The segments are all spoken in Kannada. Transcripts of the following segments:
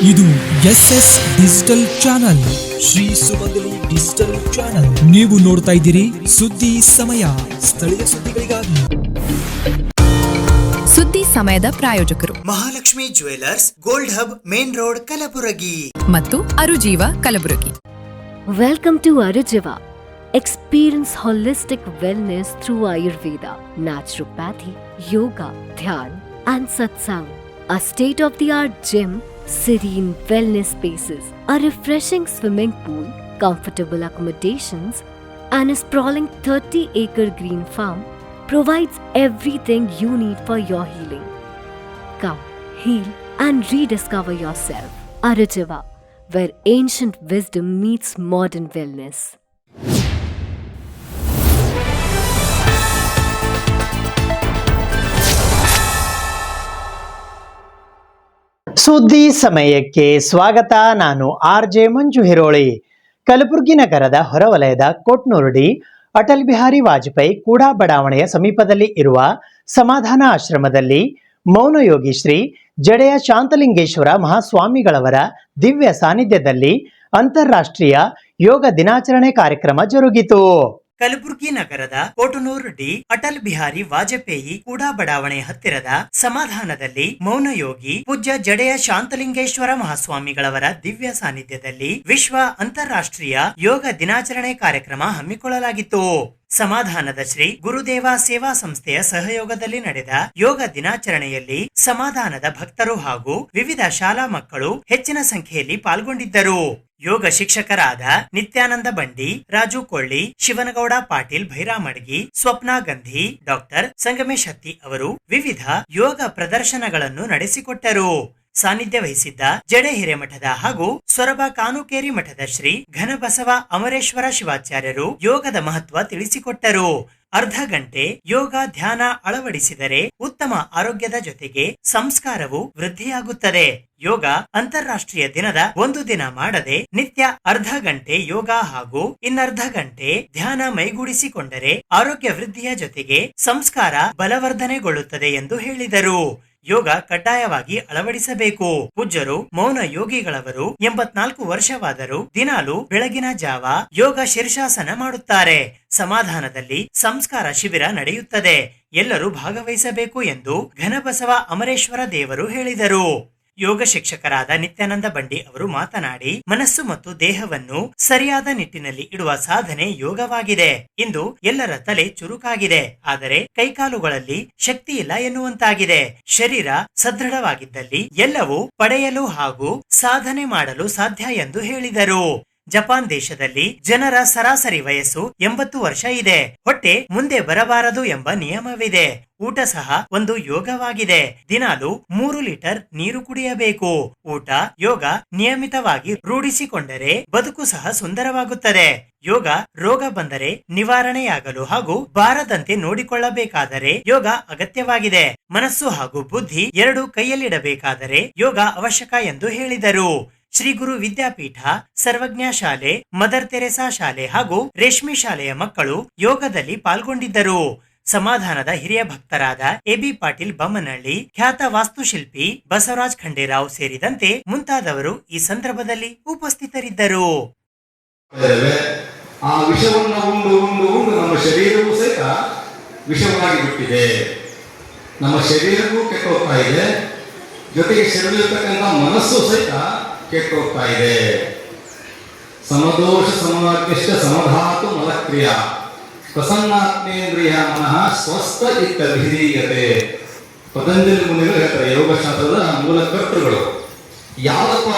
ಇದು SS ಡಿಜಿಟಲ್ ಚಾನಲ್, ಶ್ರೀ ಸುಮಂಗಲಿ ಡಿಜಿಟಲ್ ಚಾನಲ್. ನೀವು ನೋಡ್ತಾ ಇದ್ದೀರಿ ಸುದ್ದಿ ಸಮಯ, ಸ್ಥಳೀಯ ಸುದ್ದಿಗಳಿಗಾಗಿ. ಸುದ್ದಿ ಸಮಯದ ಪ್ರಾಯೋಜಕರು Mahalakshmi jewellers, gold hub, main road, Kalaburagi ಮತ್ತು ಅರುಜೀವ Kalaburagi. Welcome to Arujiva. Experience holistic wellness through Ayurveda, naturopathy, yoga, dhyan and satsang. A state-of-the-art gym, serene wellness spaces, a refreshing swimming pool, comfortable accommodations and a sprawling 30-acre green farm provides everything you need for your healing. Come, heal and rediscover yourself. Arujiva, where ancient wisdom meets modern wellness. ಸುದ್ದಿ ಸಮಯಕ್ಕೆ ಸ್ವಾಗತ. ನಾನು RJ ಮಂಜು ಹಿರೋಳಿ. ಕಲಬುರಗಿ ನಗರದ ಹೊರವಲಯದ ಕೊಟ್ನೂರುಡಿ ಅಟಲ್ ಬಿಹಾರಿ ವಾಜಪೇಯಿ ಕೂಡಾ ಬಡಾವಣೆಯ ಸಮೀಪದಲ್ಲಿ ಇರುವ ಸಮಾಧಾನ ಆಶ್ರಮದಲ್ಲಿ ಮೌನಯೋಗಿ ಶ್ರೀ ಜಡೆಯ ಶಾಂತಲಿಂಗೇಶ್ವರ ಮಹಾಸ್ವಾಮಿಗಳವರ ದಿವ್ಯ ಸಾನ್ನಿಧ್ಯದಲ್ಲಿ ಅಂತಾರಾಷ್ಟ್ರೀಯ ಯೋಗ ದಿನಾಚರಣೆ ಕಾರ್ಯಕ್ರಮ ಜರುಗಿತು. ಕಲಬುರಗಿ ನಗರದ ಕೋಟನೂರು ಡಿ ಅಟಲ್ ಬಿಹಾರಿ ವಾಜಪೇಯಿ ಕೂಡಾ ಬಡಾವಣೆ ಹತ್ತಿರದ ಸಮಾಧಾನದಲ್ಲಿ ಮೌನಯೋಗಿ ಪೂಜ್ಯ ಜಡೆಯ ಶಾಂತಲಿಂಗೇಶ್ವರ ಮಹಾಸ್ವಾಮಿಗಳವರ ದಿವ್ಯ ಸಾನ್ನಿಧ್ಯದಲ್ಲಿ ವಿಶ್ವ ಅಂತಾರಾಷ್ಟ್ರೀಯ ಯೋಗ ದಿನಾಚರಣೆ ಕಾರ್ಯಕ್ರಮ ಹಮ್ಮಿಕೊಳ್ಳಲಾಗಿತ್ತು. ಸಮಾಧಾನದ ಶ್ರೀ ಗುರುದೇವ ಸೇವಾ ಸಂಸ್ಥೆಯ ಸಹಯೋಗದಲ್ಲಿ ನಡೆದ ಯೋಗ ದಿನಾಚರಣೆಯಲ್ಲಿ ಸಮಾಧಾನದ ಭಕ್ತರು ಹಾಗೂ ವಿವಿಧ ಶಾಲಾ ಮಕ್ಕಳು ಹೆಚ್ಚಿನ ಸಂಖ್ಯೆಯಲ್ಲಿ ಪಾಲ್ಗೊಂಡಿದ್ದರು. ಯೋಗ ಶಿಕ್ಷಕರಾದ ನಿತ್ಯಾನಂದ ಬಂಡಿ, ರಾಜು ಕೊಳ್ಳಿ, ಶಿವನಗೌಡ ಪಾಟೀಲ್ ಭೈರಾಮಡ್ಗಿ, ಸ್ವಪ್ನಾ ಗಂಧಿ, ಡಾಕ್ಟರ್ ಸಂಗಮೇಶ್ ಹತ್ತಿ ಅವರು ವಿವಿಧ ಯೋಗ ಪ್ರದರ್ಶನಗಳನ್ನು ನಡೆಸಿಕೊಟ್ಟರು. ಸಾನ್ನಿಧ್ಯ ವಹಿಸಿದ್ದ ಜಡೆ ಹಿರೇಮಠದ ಹಾಗೂ ಸೊರಬ ಕಾನುಕೇರಿ ಮಠದ ಶ್ರೀ ಘನಬಸವ ಅಮರೇಶ್ವರ ಶಿವಾಚಾರ್ಯರು ಯೋಗದ ಮಹತ್ವ ತಿಳಿಸಿಕೊಟ್ಟರು. ಅರ್ಧ ಗಂಟೆ ಯೋಗ ಧ್ಯಾನ ಅಳವಡಿಸಿದರೆ ಉತ್ತಮ ಆರೋಗ್ಯದ ಜೊತೆಗೆ ಸಂಸ್ಕಾರವು ವೃದ್ಧಿಯಾಗುತ್ತದೆ. ಯೋಗ ಅಂತಾರಾಷ್ಟ್ರೀಯ ದಿನದ ಒಂದು ದಿನ ಮಾಡದೆ ನಿತ್ಯ ಅರ್ಧ ಗಂಟೆ ಯೋಗ ಹಾಗೂ ಇನ್ನರ್ಧ ಗಂಟೆ ಧ್ಯಾನ ಮೈಗೂಡಿಸಿಕೊಂಡರೆ ಆರೋಗ್ಯ ವೃದ್ಧಿಯ ಜೊತೆಗೆ ಸಂಸ್ಕಾರ ಬಲವರ್ಧನೆಗೊಳ್ಳುತ್ತದೆ ಎಂದು ಹೇಳಿದರು. ಯೋಗ ಕಡ್ಡಾಯವಾಗಿ ಅಳವಡಿಸಬೇಕು. ಪೂಜ್ಯರು ಮೌನ ಯೋಗಿಗಳವರು 84 ವರ್ಷವಾದರೂ ದಿನಾಲು ಬೆಳಗಿನ ಜಾವ ಯೋಗ ಶೀರ್ಷಾಸನ ಮಾಡುತ್ತಾರೆ. ಸಮಾಧಾನದಲ್ಲಿ ಸಂಸ್ಕಾರ ಶಿಬಿರ ನಡೆಯುತ್ತದೆ. ಎಲ್ಲರೂ ಭಾಗವಹಿಸಬೇಕು ಎಂದು ಘನಬಸವ ಅಮರೇಶ್ವರ ದೇವರು ಹೇಳಿದರು. ಯೋಗ ಶಿಕ್ಷಕರಾದ ನಿತ್ಯಾನಂದ ಬಂಡಿ ಅವರು ಮಾತನಾಡಿ, ಮನಸ್ಸು ಮತ್ತು ದೇಹವನ್ನು ಸರಿಯಾದ ನಿಟ್ಟಿನಲ್ಲಿ ಇಡುವ ಸಾಧನೆ ಯೋಗವಾಗಿದೆ. ಇಂದು ಎಲ್ಲರ ತಲೆ ಚುರುಕಾಗಿದೆ, ಆದರೆ ಕೈಕಾಲುಗಳಲ್ಲಿ ಶಕ್ತಿ ಇಲ್ಲ ಎನ್ನುವಂತಾಗಿದೆ. ಶರೀರ ಸದೃಢವಾಗಿದ್ದಲ್ಲಿ ಎಲ್ಲವೂ ಪಡೆಯಲು ಹಾಗೂ ಸಾಧನೆ ಮಾಡಲು ಸಾಧ್ಯ ಎಂದು ಹೇಳಿದರು. ಜಪಾನ್ ದೇಶದಲ್ಲಿ ಜನರ ಸರಾಸರಿ ವಯಸ್ಸು 80 ವರ್ಷ ಇದೆ. ಹೊಟ್ಟೆ ಮುಂದೆ ಬರಬಾರದು ಎಂಬ ನಿಯಮವಿದೆ. ಊಟ ಸಹ ಒಂದು ಯೋಗವಾಗಿದೆ. ದಿನಾಲು 3 ಲೀಟರ್ ನೀರು ಕುಡಿಯಬೇಕು. ಊಟ ಯೋಗ ನಿಯಮಿತವಾಗಿ ರೂಢಿಸಿಕೊಂಡರೆ ಬದುಕು ಸಹ ಸುಂದರವಾಗುತ್ತದೆ. ಯೋಗ ರೋಗ ಬಂದರೆ ನಿವಾರಣೆಯಾಗಲು ಹಾಗೂ ಬಾರದಂತೆ ನೋಡಿಕೊಳ್ಳಬೇಕಾದರೆ ಯೋಗ ಅಗತ್ಯವಾಗಿದೆ. ಮನಸ್ಸು ಹಾಗೂ ಬುದ್ಧಿ ಎರಡು ಕೈಯಲ್ಲಿಡಬೇಕಾದರೆ ಯೋಗ ಅವಶ್ಯಕ ಎಂದು ಹೇಳಿದರು. ಶ್ರೀ ಗುರು ವಿದ್ಯಾಪೀಠ, ಸರ್ವಜ್ಞ ಶಾಲೆ, ಮದರ್ ತೆರೆಸಾ ಶಾಲೆ ಹಾಗೂ ರೇಷ್ಮೆ ಶಾಲೆಯ ಮಕ್ಕಳು ಯೋಗದಲ್ಲಿ ಪಾಲ್ಗೊಂಡಿದ್ದರು. ಸಮಾಧಾನದ ಹಿರಿಯ ಭಕ್ತರಾದ AB ಪಾಟೀಲ್ ಬಮ್ಮನಹಳ್ಳಿ, ಖ್ಯಾತ ವಾಸ್ತುಶಿಲ್ಪಿ ಬಸವರಾಜ್ ಖಂಡೇರಾವ್ ಸೇರಿದಂತೆ ಮುಂತಾದವರು ಈ ಸಂದರ್ಭದಲ್ಲಿ ಉಪಸ್ಥಿತರಿದ್ದರು. ಆ ವಿಷವನ್ನು ಉಂಡು ನಮ್ಮ ಶರೀರವೂ ಸಹಿತ ವಿಷವಾಗಿ ಬಿಟ್ಟಿದೆ. ನಮ್ಮ ಶರೀರವೂ ಕೆಟ್ಟೋಗ್ತಾ ಇದೆ, ಜೊತೆಗೆ ಶರೀರತಕ್ಕಂಥ ಮನಸ್ಸು ಸಹಿತ ಕೆಟ್ಟೋಗ್ತಾ ಇದೆ. ಸಮದೋಷ ಸಮವಾಕ್ಯಷ್ಟ ಸಮಧಾತು ಮಲಕ್ರಿಯ ಪ್ರಸನ್ನಾತ್ಮೇಂದ್ರಿಯ ಮನಃ ಸ್ವಸ್ಥ ಇತ್ತ ವಿಧೀಯತೆ. ಪತಂಜಲಿ ಮುನಿಗಳು ಹೇಳ್ತಾರೆ, ಯೋಗಶಾಸ್ತ್ರದ ಮೂಲ ಕರ್ತೃಗಳು. ಯಾವಪ್ಪ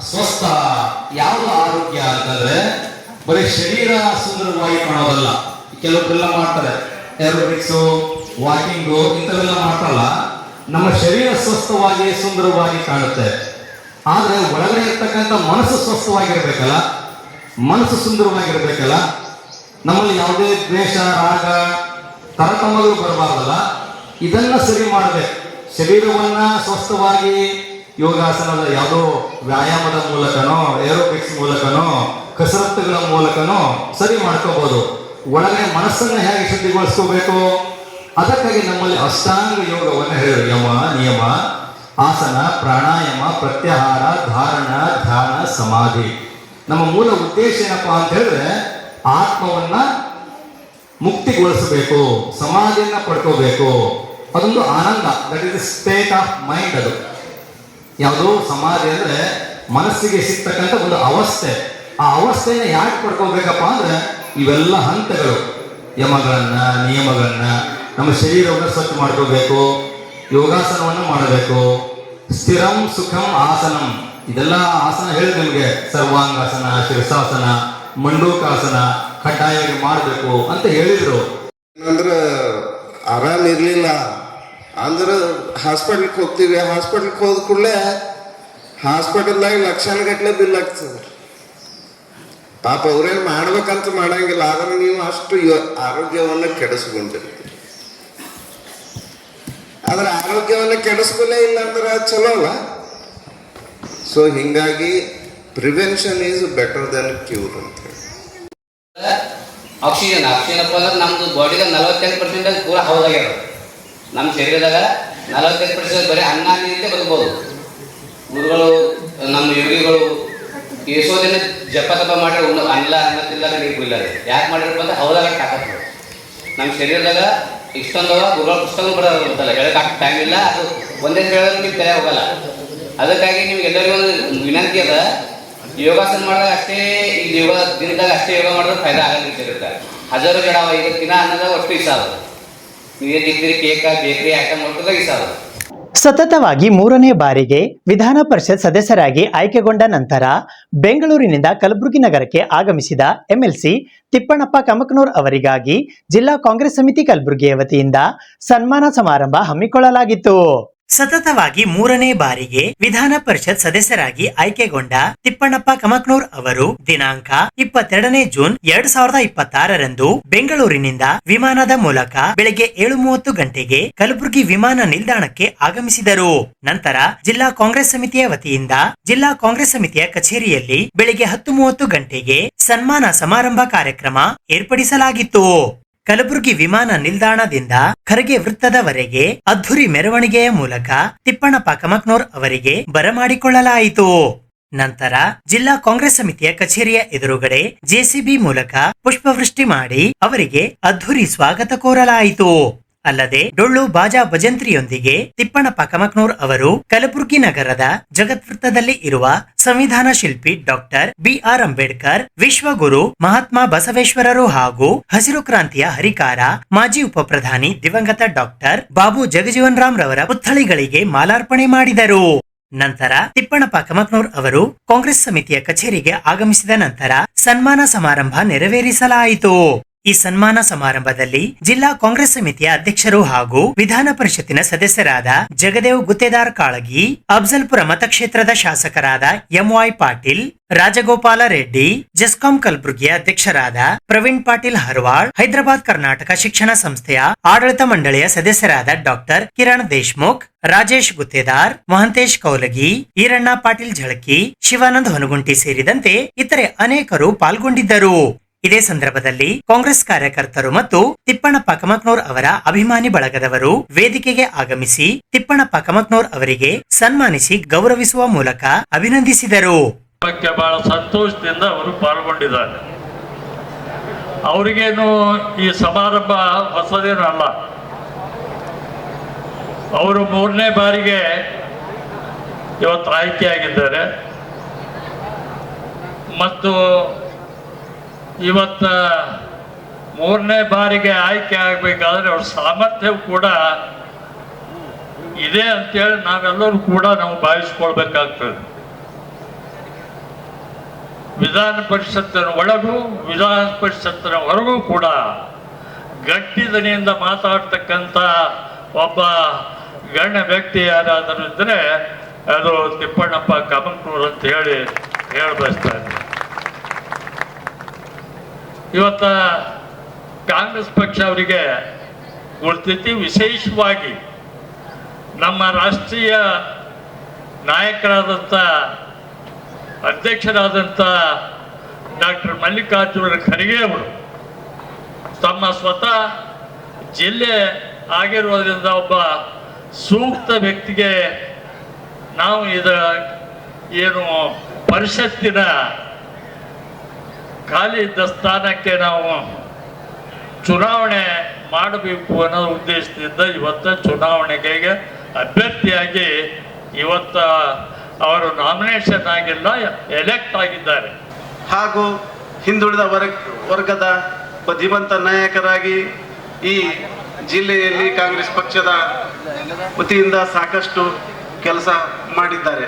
ಸ್ವಸ್ಥ, ಯಾವ ಆರೋಗ್ಯ ಅಂತಂದ್ರೆ ಬರೀ ಶರೀರ ಸುಂದರವಾಗಿ ಕಾಣೋದಲ್ಲ. ಕೆಲವರೆಲ್ಲ ಮಾಡ್ತಾರೆ ಏರೋಬಿಕ್ಸು, ವಾಕಿಂಗು ಇಂಥವೆಲ್ಲ ಮಾಡ್ತಾರಲ್ಲ. ನಮ್ಮ ಶರೀರ ಸ್ವಸ್ಥವಾಗಿ ಸುಂದರವಾಗಿ ಕಾಣುತ್ತೆ, ಆದ್ರೆ ಒಳಗಡೆ ಇರ್ತಕ್ಕಂಥ ಮನಸ್ಸು ಸ್ವಸ್ಥವಾಗಿರ್ಬೇಕಲ್ಲ, ಮನಸ್ಸು ಸುಂದರವಾಗಿರ್ಬೇಕಲ್ಲ. ನಮ್ಮಲ್ಲಿ ಯಾವುದೇ ದ್ವೇಷ, ರಾಗ, ತರತಮಗಳು ಬರಬಾರ್ದಲ್ಲ. ಇದನ್ನ ಸರಿ ಮಾಡಬೇಕು. ಶರೀರವನ್ನ ಸ್ವಸ್ಥವಾಗಿ ಯೋಗಾಸನದ ಯಾವುದೋ ವ್ಯಾಯಾಮದ ಮೂಲಕನೋ, ಏರೋಬಿಕ್ಸ್ ಮೂಲಕನೋ, ಕಸರತ್ತುಗಳ ಮೂಲಕನೋ ಸರಿ ಮಾಡ್ಕೋಬಹುದು. ಒಳಗಡೆ ಮನಸ್ಸನ್ನ ಹೇಗೆ ಶುದ್ಧಿಗೊಳಿಸ್ಕೋಬೇಕು, ಅದಕ್ಕಾಗಿ ನಮ್ಮಲ್ಲಿ ಅಷ್ಟಾಂಗ ಯೋಗವನ್ನು ಹೇಳಿದ್ರು. ಯಮ, ನಿಯಮ, ಆಸನ, ಪ್ರಾಣಾಯಾಮ, ಪ್ರತ್ಯಾಹಾರ, ಧಾರಣ, ಧ್ಯಾನ, ಸಮಾಧಿ. ನಮ್ಮ ಮೂಲ ಉದ್ದೇಶ ಏನಪ್ಪಾ ಅಂತ ಹೇಳಿದ್ರೆ ಆತ್ಮವನ್ನ ಮುಕ್ತಿಗೊಳಿಸಬೇಕು, ಸಮಾಧಿಯನ್ನ ಪಡ್ಕೋಬೇಕು. ಅದೊಂದು ಆನಂದ, that is state of mind. ಅದು ಯಾವುದು ಸಮಾಧಿ ಅಂದ್ರೆ ಮನಸ್ಸಿಗೆ ಸಿಗ್ತಕ್ಕಂಥ ಒಂದು ಅವಸ್ಥೆ. ಆ ಅವಸ್ಥೆಯನ್ನು ಯಾಕೆ ಪಡ್ಕೋಬೇಕಪ್ಪ ಅಂದ್ರೆ ಇವೆಲ್ಲ ಹಂತಗಳು, ಯಮಗಳನ್ನ, ನಿಯಮಗಳನ್ನ, ನಮ್ಮ ಶರೀರವನ್ನು ಸ್ವಚ್ಛ ಮಾಡ್ಕೋಬೇಕು, ಯೋಗಾಸನವನ್ನು ಮಾಡಬೇಕು, ಸ್ಥಿರಂ ಸುಖಂ ಆಸನಂ, ಇದೆಲ್ಲ ಆಸನ ಹೇಳಿದೆ ನಿಮಗೆ. ಸರ್ವಾಂಗಾಸನ, ಶಿರಸಾಸನ, ಮಂಡೂಕಾಸನ ಕಡ್ಡಾಯವಾಗಿ ಮಾಡಬೇಕು ಅಂತ ಹೇಳಿದ್ರು. ಅಂದ್ರೆ ಆರಾಮ್ ಇರ್ಲಿಲ್ಲ ಅಂದ್ರೆ ಹಾಸ್ಪಿಟ್ಲ್ಗೆ ಹೋಗ್ತೀವಿ. ಹಾಸ್ಪಿಟ್ಲ್ಗೆ ಹೋದ ಕೂಡಲೇ ಹಾಸ್ಪಿಟಲ್ದಾಗ ಲಕ್ಷಾನುಗಟ್ಟಲೆ ಬಿಲ್ ಆಗ್ತದೆ. ಪಾಪ ಅವ್ರೇನು ಮಾಡ್ಬೇಕಂತ ಮಾಡಂಗಿಲ್ಲ, ಆದ್ರೆ ನೀವು ಅಷ್ಟು ಆರೋಗ್ಯವನ್ನು ಕೆಡಿಸ್ಕೊಂಡಿರ್ತೀವಿ. ಆದ್ರೆ ಆರೋಗ್ಯವನ್ನು ಕೆಡಿಸ್ಕೊಲೇ ಇಲ್ಲ ಅಂದ್ರೆ ಚಲೋ ಅಲ್ಲ. ಸೊ ಹಿಂಗಾಗಿ prevention is better then cure ಅಂತ ಹೇಳಿ. ಆಕ್ಸಿಜನ್ ಅಂದ್ರೆ ನಮ್ದು ಬಾಡಿಗೆ 48% ಪೂರ ಹೌದಾಗ್ಯಾರ. ನಮ್ಮ ಶರೀರದಾಗ 48% ಬರೀ ಅನ್ನ ನೀರಿಗೆ ಬದುಕಬಹುದು. ಗುರುಗಳು, ನಮ್ಮ ಯೋಗಿಗಳು ಎಷ್ಟೋ ದಿನ ಜಪ ತಪ ಮಾಡಿ ಅನ್ನ ತಿನ್ನಲಾಗ ನೀರು ಬಿಲ್ಲದೆ ಯಾಕೆ ಮಾಡಿರಪ್ಪ ಅಂದ್ರೆ ಹೌದಾಗ ತಾಕತ್ತು ನಮ್ಮ ಶರೀರದಾಗ ಇಷ್ಟೊಂದು ಗುರುಗಳ ಪುಸ್ತಕ ಬರೋಲ್ಲ, ಹೇಳಕ್ಕೆ ಟೈಮ್ ಇಲ್ಲ. ಅದು ಒಂದೇ ಹೇಳಿದ್ರೆ ನೀವು ತಲೆ ಹೋಗಲ್ಲ. ಅದಕ್ಕಾಗಿ ನಿಮ್ಗೆ ಎಲ್ಲರಿಗೂ ಒಂದು ವಿನಂತಿ ಅದ, ಯೋಗಾಸನ ಮಾಡಿದಾಗ ಅಷ್ಟೇ, ಈ ಯೋಗ ದಿನದಾಗ ಅಷ್ಟೇ ಯೋಗ ಮಾಡಿದ್ರೆ ಫಾಯ್ದಾ ಆಗಲ್ಲ. ಶರೀರಕ್ಕೆ ಹಜಾರು ಜಡವ ಈಗ ದಿನ ಅನ್ನೋದಾಗ ಒಟ್ಟು ಇಷ್ಟ ಆಗೋದು. ನೀವೇನು ತಿಂತೀರಿ, ಕೇಕ, ಬೇಕರಿ ಐಟಮ್ ಹೊರಟದಾಗ ಇಷ್ಟ ಆಗೋದು. ಸತತವಾಗಿ 3ನೇ ಬಾರಿಗೆ ವಿಧಾನ ಪರಿಷತ್ ಸದಸ್ಯರಾಗಿ ಆಯ್ಕೆಗೊಂಡ ನಂತರ ಬೆಂಗಳೂರಿನಿಂದ ಕಲಬುರಗಿ ನಗರಕ್ಕೆ ಆಗಮಿಸಿದ ಎಂಎಲ್ಸಿ ತಿಪ್ಪಣ್ಣಪ್ಪ ಕಮಕನೂರ್ ಅವರಿಗಾಗಿ ಜಿಲ್ಲಾ ಕಾಂಗ್ರೆಸ್ ಸಮಿತಿ ಕಲಬುರಗಿಯ ವತಿಯಿಂದ ಸನ್ಮಾನ ಸಮಾರಂಭ ಹಮ್ಮಿಕೊಳ್ಳಲಾಗಿತ್ತು. ಸತತವಾಗಿ 3ನೇ ಬಾರಿಗೆ ವಿಧಾನ ಪರಿಷತ್ ಸದಸ್ಯರಾಗಿ ಆಯ್ಕೆಗೊಂಡ ತಿಪ್ಪಣ್ಣಪ್ಪ ಕಮಕನೂರ್ ಅವರು ದಿನಾಂಕ 22ನೇ ಜೂನ್ 2026ರಂದು ಬೆಂಗಳೂರಿನಿಂದ ವಿಮಾನದ ಮೂಲಕ ಬೆಳಗ್ಗೆ 7:30 ಗಂಟೆಗೆ ಕಲಬುರಗಿ ವಿಮಾನ ನಿಲ್ದಾಣಕ್ಕೆ ಆಗಮಿಸಿದರು. ನಂತರ ಜಿಲ್ಲಾ ಕಾಂಗ್ರೆಸ್ ಸಮಿತಿಯ ವತಿಯಿಂದ ಜಿಲ್ಲಾ ಕಾಂಗ್ರೆಸ್ ಸಮಿತಿಯ ಕಚೇರಿಯಲ್ಲಿ ಬೆಳಗ್ಗೆ 10:30 ಗಂಟೆಗೆ ಸನ್ಮಾನ ಸಮಾರಂಭ ಕಾರ್ಯಕ್ರಮ ಏರ್ಪಡಿಸಲಾಗಿತ್ತು. ಕಲಬುರಗಿ ವಿಮಾನ ನಿಲ್ದಾಣದಿಂದ ಖರ್ಗೆ ವೃತ್ತದವರೆಗೆ ಅದ್ಧೂರಿ ಮೆರವಣಿಗೆಯ ಮೂಲಕ ತಿಪ್ಪಣ್ಣಪ್ಪ ಕಮಕನೂರ್ ಅವರಿಗೆ ಬರಮಾಡಿಕೊಳ್ಳಲಾಯಿತು. ನಂತರ ಜಿಲ್ಲಾ ಕಾಂಗ್ರೆಸ್ ಸಮಿತಿಯ ಕಚೇರಿಯ ಎದುರುಗಡೆ ಜೆಸಿಬಿ ಮೂಲಕ ಪುಷ್ಪವೃಷ್ಟಿ ಮಾಡಿ ಅವರಿಗೆ ಅದ್ಧೂರಿ ಸ್ವಾಗತ ಕೋರಲಾಯಿತು. ಅಲ್ಲದೆ ಡೊಳ್ಳು ಬಾಜಾ ಭಜಂತ್ರಿಯೊಂದಿಗೆ ತಿಪ್ಪಣ್ಣಪ್ಪ ಕಮಕನೂರ್ ಅವರು ಕಲಬುರಗಿ ನಗರದ ಜಗತ್ವೃತ್ತದಲ್ಲಿ ಇರುವ ಸಂವಿಧಾನ ಶಿಲ್ಪಿ ಡಾಕ್ಟರ್ ಬಿಆರ್ ಅಂಬೇಡ್ಕರ್, ವಿಶ್ವಗುರು ಮಹಾತ್ಮ ಬಸವೇಶ್ವರರು ಹಾಗೂ ಹಸಿರು ಕ್ರಾಂತಿಯ ಹರಿಕಾರ ಮಾಜಿ ಉಪಪ್ರಧಾನಿ ದಿವಂಗತ ಡಾಕ್ಟರ್ ಬಾಬು ಜಗಜೀವನ್ ರಾಮ್ ರವರ ಪುತ್ಥಳಿಗಳಿಗೆ ಮಾಲಾರ್ಪಣೆ ಮಾಡಿದರು. ನಂತರ ತಿಪ್ಪಣ್ಣಪ್ಪ ಕಮಕನೂರ್ ಅವರು ಕಾಂಗ್ರೆಸ್ ಸಮಿತಿಯ ಕಚೇರಿಗೆ ಆಗಮಿಸಿದ ನಂತರ ಸನ್ಮಾನ ಸಮಾರಂಭ ನೆರವೇರಿಸಲಾಯಿತು. ಈ ಸನ್ಮಾನ ಸಮಾರಂಭದಲ್ಲಿ ಜಿಲ್ಲಾ ಕಾಂಗ್ರೆಸ್ ಸಮಿತಿಯ ಅಧ್ಯಕ್ಷರು ಹಾಗೂ ವಿಧಾನ ಪರಿಷತ್ತಿನ ಸದಸ್ಯರಾದ ಜಗದೇವ್ ಗುತ್ತೇದಾರ್ ಕಾಳಗಿ, ಅಫ್ಜಲ್ಪುರ ಮತಕ್ಷೇತ್ರದ ಶಾಸಕರಾದ ಎಂವೈ ಪಾಟೀಲ್, ರಾಜಗೋಪಾಲ ರೆಡ್ಡಿ, ಜೆಸ್ಕಾಂ ಕಲಬುರಗಿಯ ಅಧ್ಯಕ್ಷರಾದ ಪ್ರವೀಣ್ ಪಾಟೀಲ್ ಹರ್ವಾಳ್, ಹೈದರಾಬಾದ್ ಕರ್ನಾಟಕ ಶಿಕ್ಷಣ ಸಂಸ್ಥೆಯ ಆಡಳಿತ ಮಂಡಳಿಯ ಸದಸ್ಯರಾದ ಡಾಕ್ಟರ್ ಕಿರಣ್ ದೇಶ್ಮುಖ್, ರಾಜೇಶ್ ಗುತ್ತೇದಾರ್, ಮಹಂತೇಶ್ ಕೌಲಗಿ, ಈರಣ್ಣ ಪಾಟೀಲ್ ಝಳಕಿ, ಶಿವಾನಂದ್ ಹೊನಗುಂಟಿ ಸೇರಿದಂತೆ ಇತರೆ ಅನೇಕರು ಪಾಲ್ಗೊಂಡಿದ್ದರು. ಇದೇ ಸಂದರ್ಭದಲ್ಲಿ ಕಾಂಗ್ರೆಸ್ ಕಾರ್ಯಕರ್ತರು ಮತ್ತು ತಿಪ್ಪಣ್ಣಪ್ಪ ಕಮಕನೂರ್ ಅವರ ಅಭಿಮಾನಿ ಬಳಗದವರು ವೇದಿಕೆಗೆ ಆಗಮಿಸಿ ತಿಪ್ಪಣ್ಣಪ್ಪ ಕಮಕನೂರ್ ಅವರಿಗೆ ಸನ್ಮಾನಿಸಿ ಗೌರವಿಸುವ ಮೂಲಕ ಅಭಿನಂದಿಸಿದರು. ಬಹಳ ಸಂತೋಷದಿಂದ ಅವರು ಪಾಲ್ಗೊಂಡಿದ್ದಾರೆ. ಅವರಿಗೇನು ಈ ಸಮಾರಂಭ ಹೊಸದೇನು ಅಲ್ಲ. ಅವರು 3ನೇ ಬಾರಿಗೆ ಇವತ್ತು ಆಯ್ಕೆಯಾಗಿದ್ದಾರೆ ಮತ್ತು ಇವತ್ತು 3ನೇ ಬಾರಿಗೆ ಆಯ್ಕೆ ಆಗಬೇಕಾದ್ರೆ ಅವ್ರ ಸಾಮರ್ಥ್ಯವು ಕೂಡ ಇದೆ ಅಂತೇಳಿ ನಾವೆಲ್ಲರೂ ಕೂಡ ನಾವು ಭಾವಿಸ್ಕೊಳ್ಬೇಕಾಗ್ತದೆ. ವಿಧಾನ ಪರಿಷತ್ತಿನ ಒಳಗೂ ವಿಧಾನ ಪರಿಷತ್ತಿನ ಹೊರಗೂ ಕೂಡ ಗಟ್ಟಿ ದನಿಯಿಂದ ಮಾತಾಡ್ತಕ್ಕಂಥ ಒಬ್ಬ ಗಣ್ಯ ವ್ಯಕ್ತಿ ಯಾರಾದರೂ ಇದ್ದರೆ ಅದು ತಿಪ್ಪಣ್ಣಪ್ಪ ಕಮಕನೂರ್ ಅಂತ ಹೇಳಿ ಬಯಸ್ತಾ ಇದ್ದೀನಿ. ಇವತ್ತ ಕಾಂಗ್ರೆಸ್ ಪಕ್ಷ ಅವರಿಗೆ ಗುರುತಿಸಿ ವಿಶೇಷವಾಗಿ ನಮ್ಮ ರಾಷ್ಟ್ರೀಯ ನಾಯಕರಾದಂಥ ಅಧ್ಯಕ್ಷರಾದಂಥ ಡಾಕ್ಟರ್ ಮಲ್ಲಿಕಾರ್ಜುನ ಖರ್ಗೆ ಅವರು ತಮ್ಮ ಸ್ವತಃ ಜಿಲ್ಲೆ ಆಗಿರೋದ್ರಿಂದ ಒಬ್ಬ ಸೂಕ್ತ ವ್ಯಕ್ತಿಗೆ ನಾವು ಏನು ಪರಿಷತ್ತಿನ ಖಾಲಿ ಇದ್ದ ಸ್ಥಾನಕ್ಕೆ ನಾವು ಚುನಾವಣೆ ಮಾಡಬೇಕು ಅನ್ನೋ ಉದ್ದೇಶದಿಂದ ಇವತ್ತು ಚುನಾವಣೆಗೆ ಅಭ್ಯರ್ಥಿಯಾಗಿ ಇವತ್ತು ಅವರು ನಾಮಿನೇಷನ್ ಆಗಿಲ್ಲ, ಎಲೆಕ್ಟ್ ಆಗಿದ್ದಾರೆ. ಹಾಗೂ ಹಿಂದುಳಿದ ವರ್ಗದ ಧೀಮಂತ ನಾಯಕರಾಗಿ ಈ ಜಿಲ್ಲೆಯಲ್ಲಿ ಕಾಂಗ್ರೆಸ್ ಪಕ್ಷದ ವತಿಯಿಂದ ಸಾಕಷ್ಟು ಕೆಲಸ ಮಾಡಿದ್ದಾರೆ.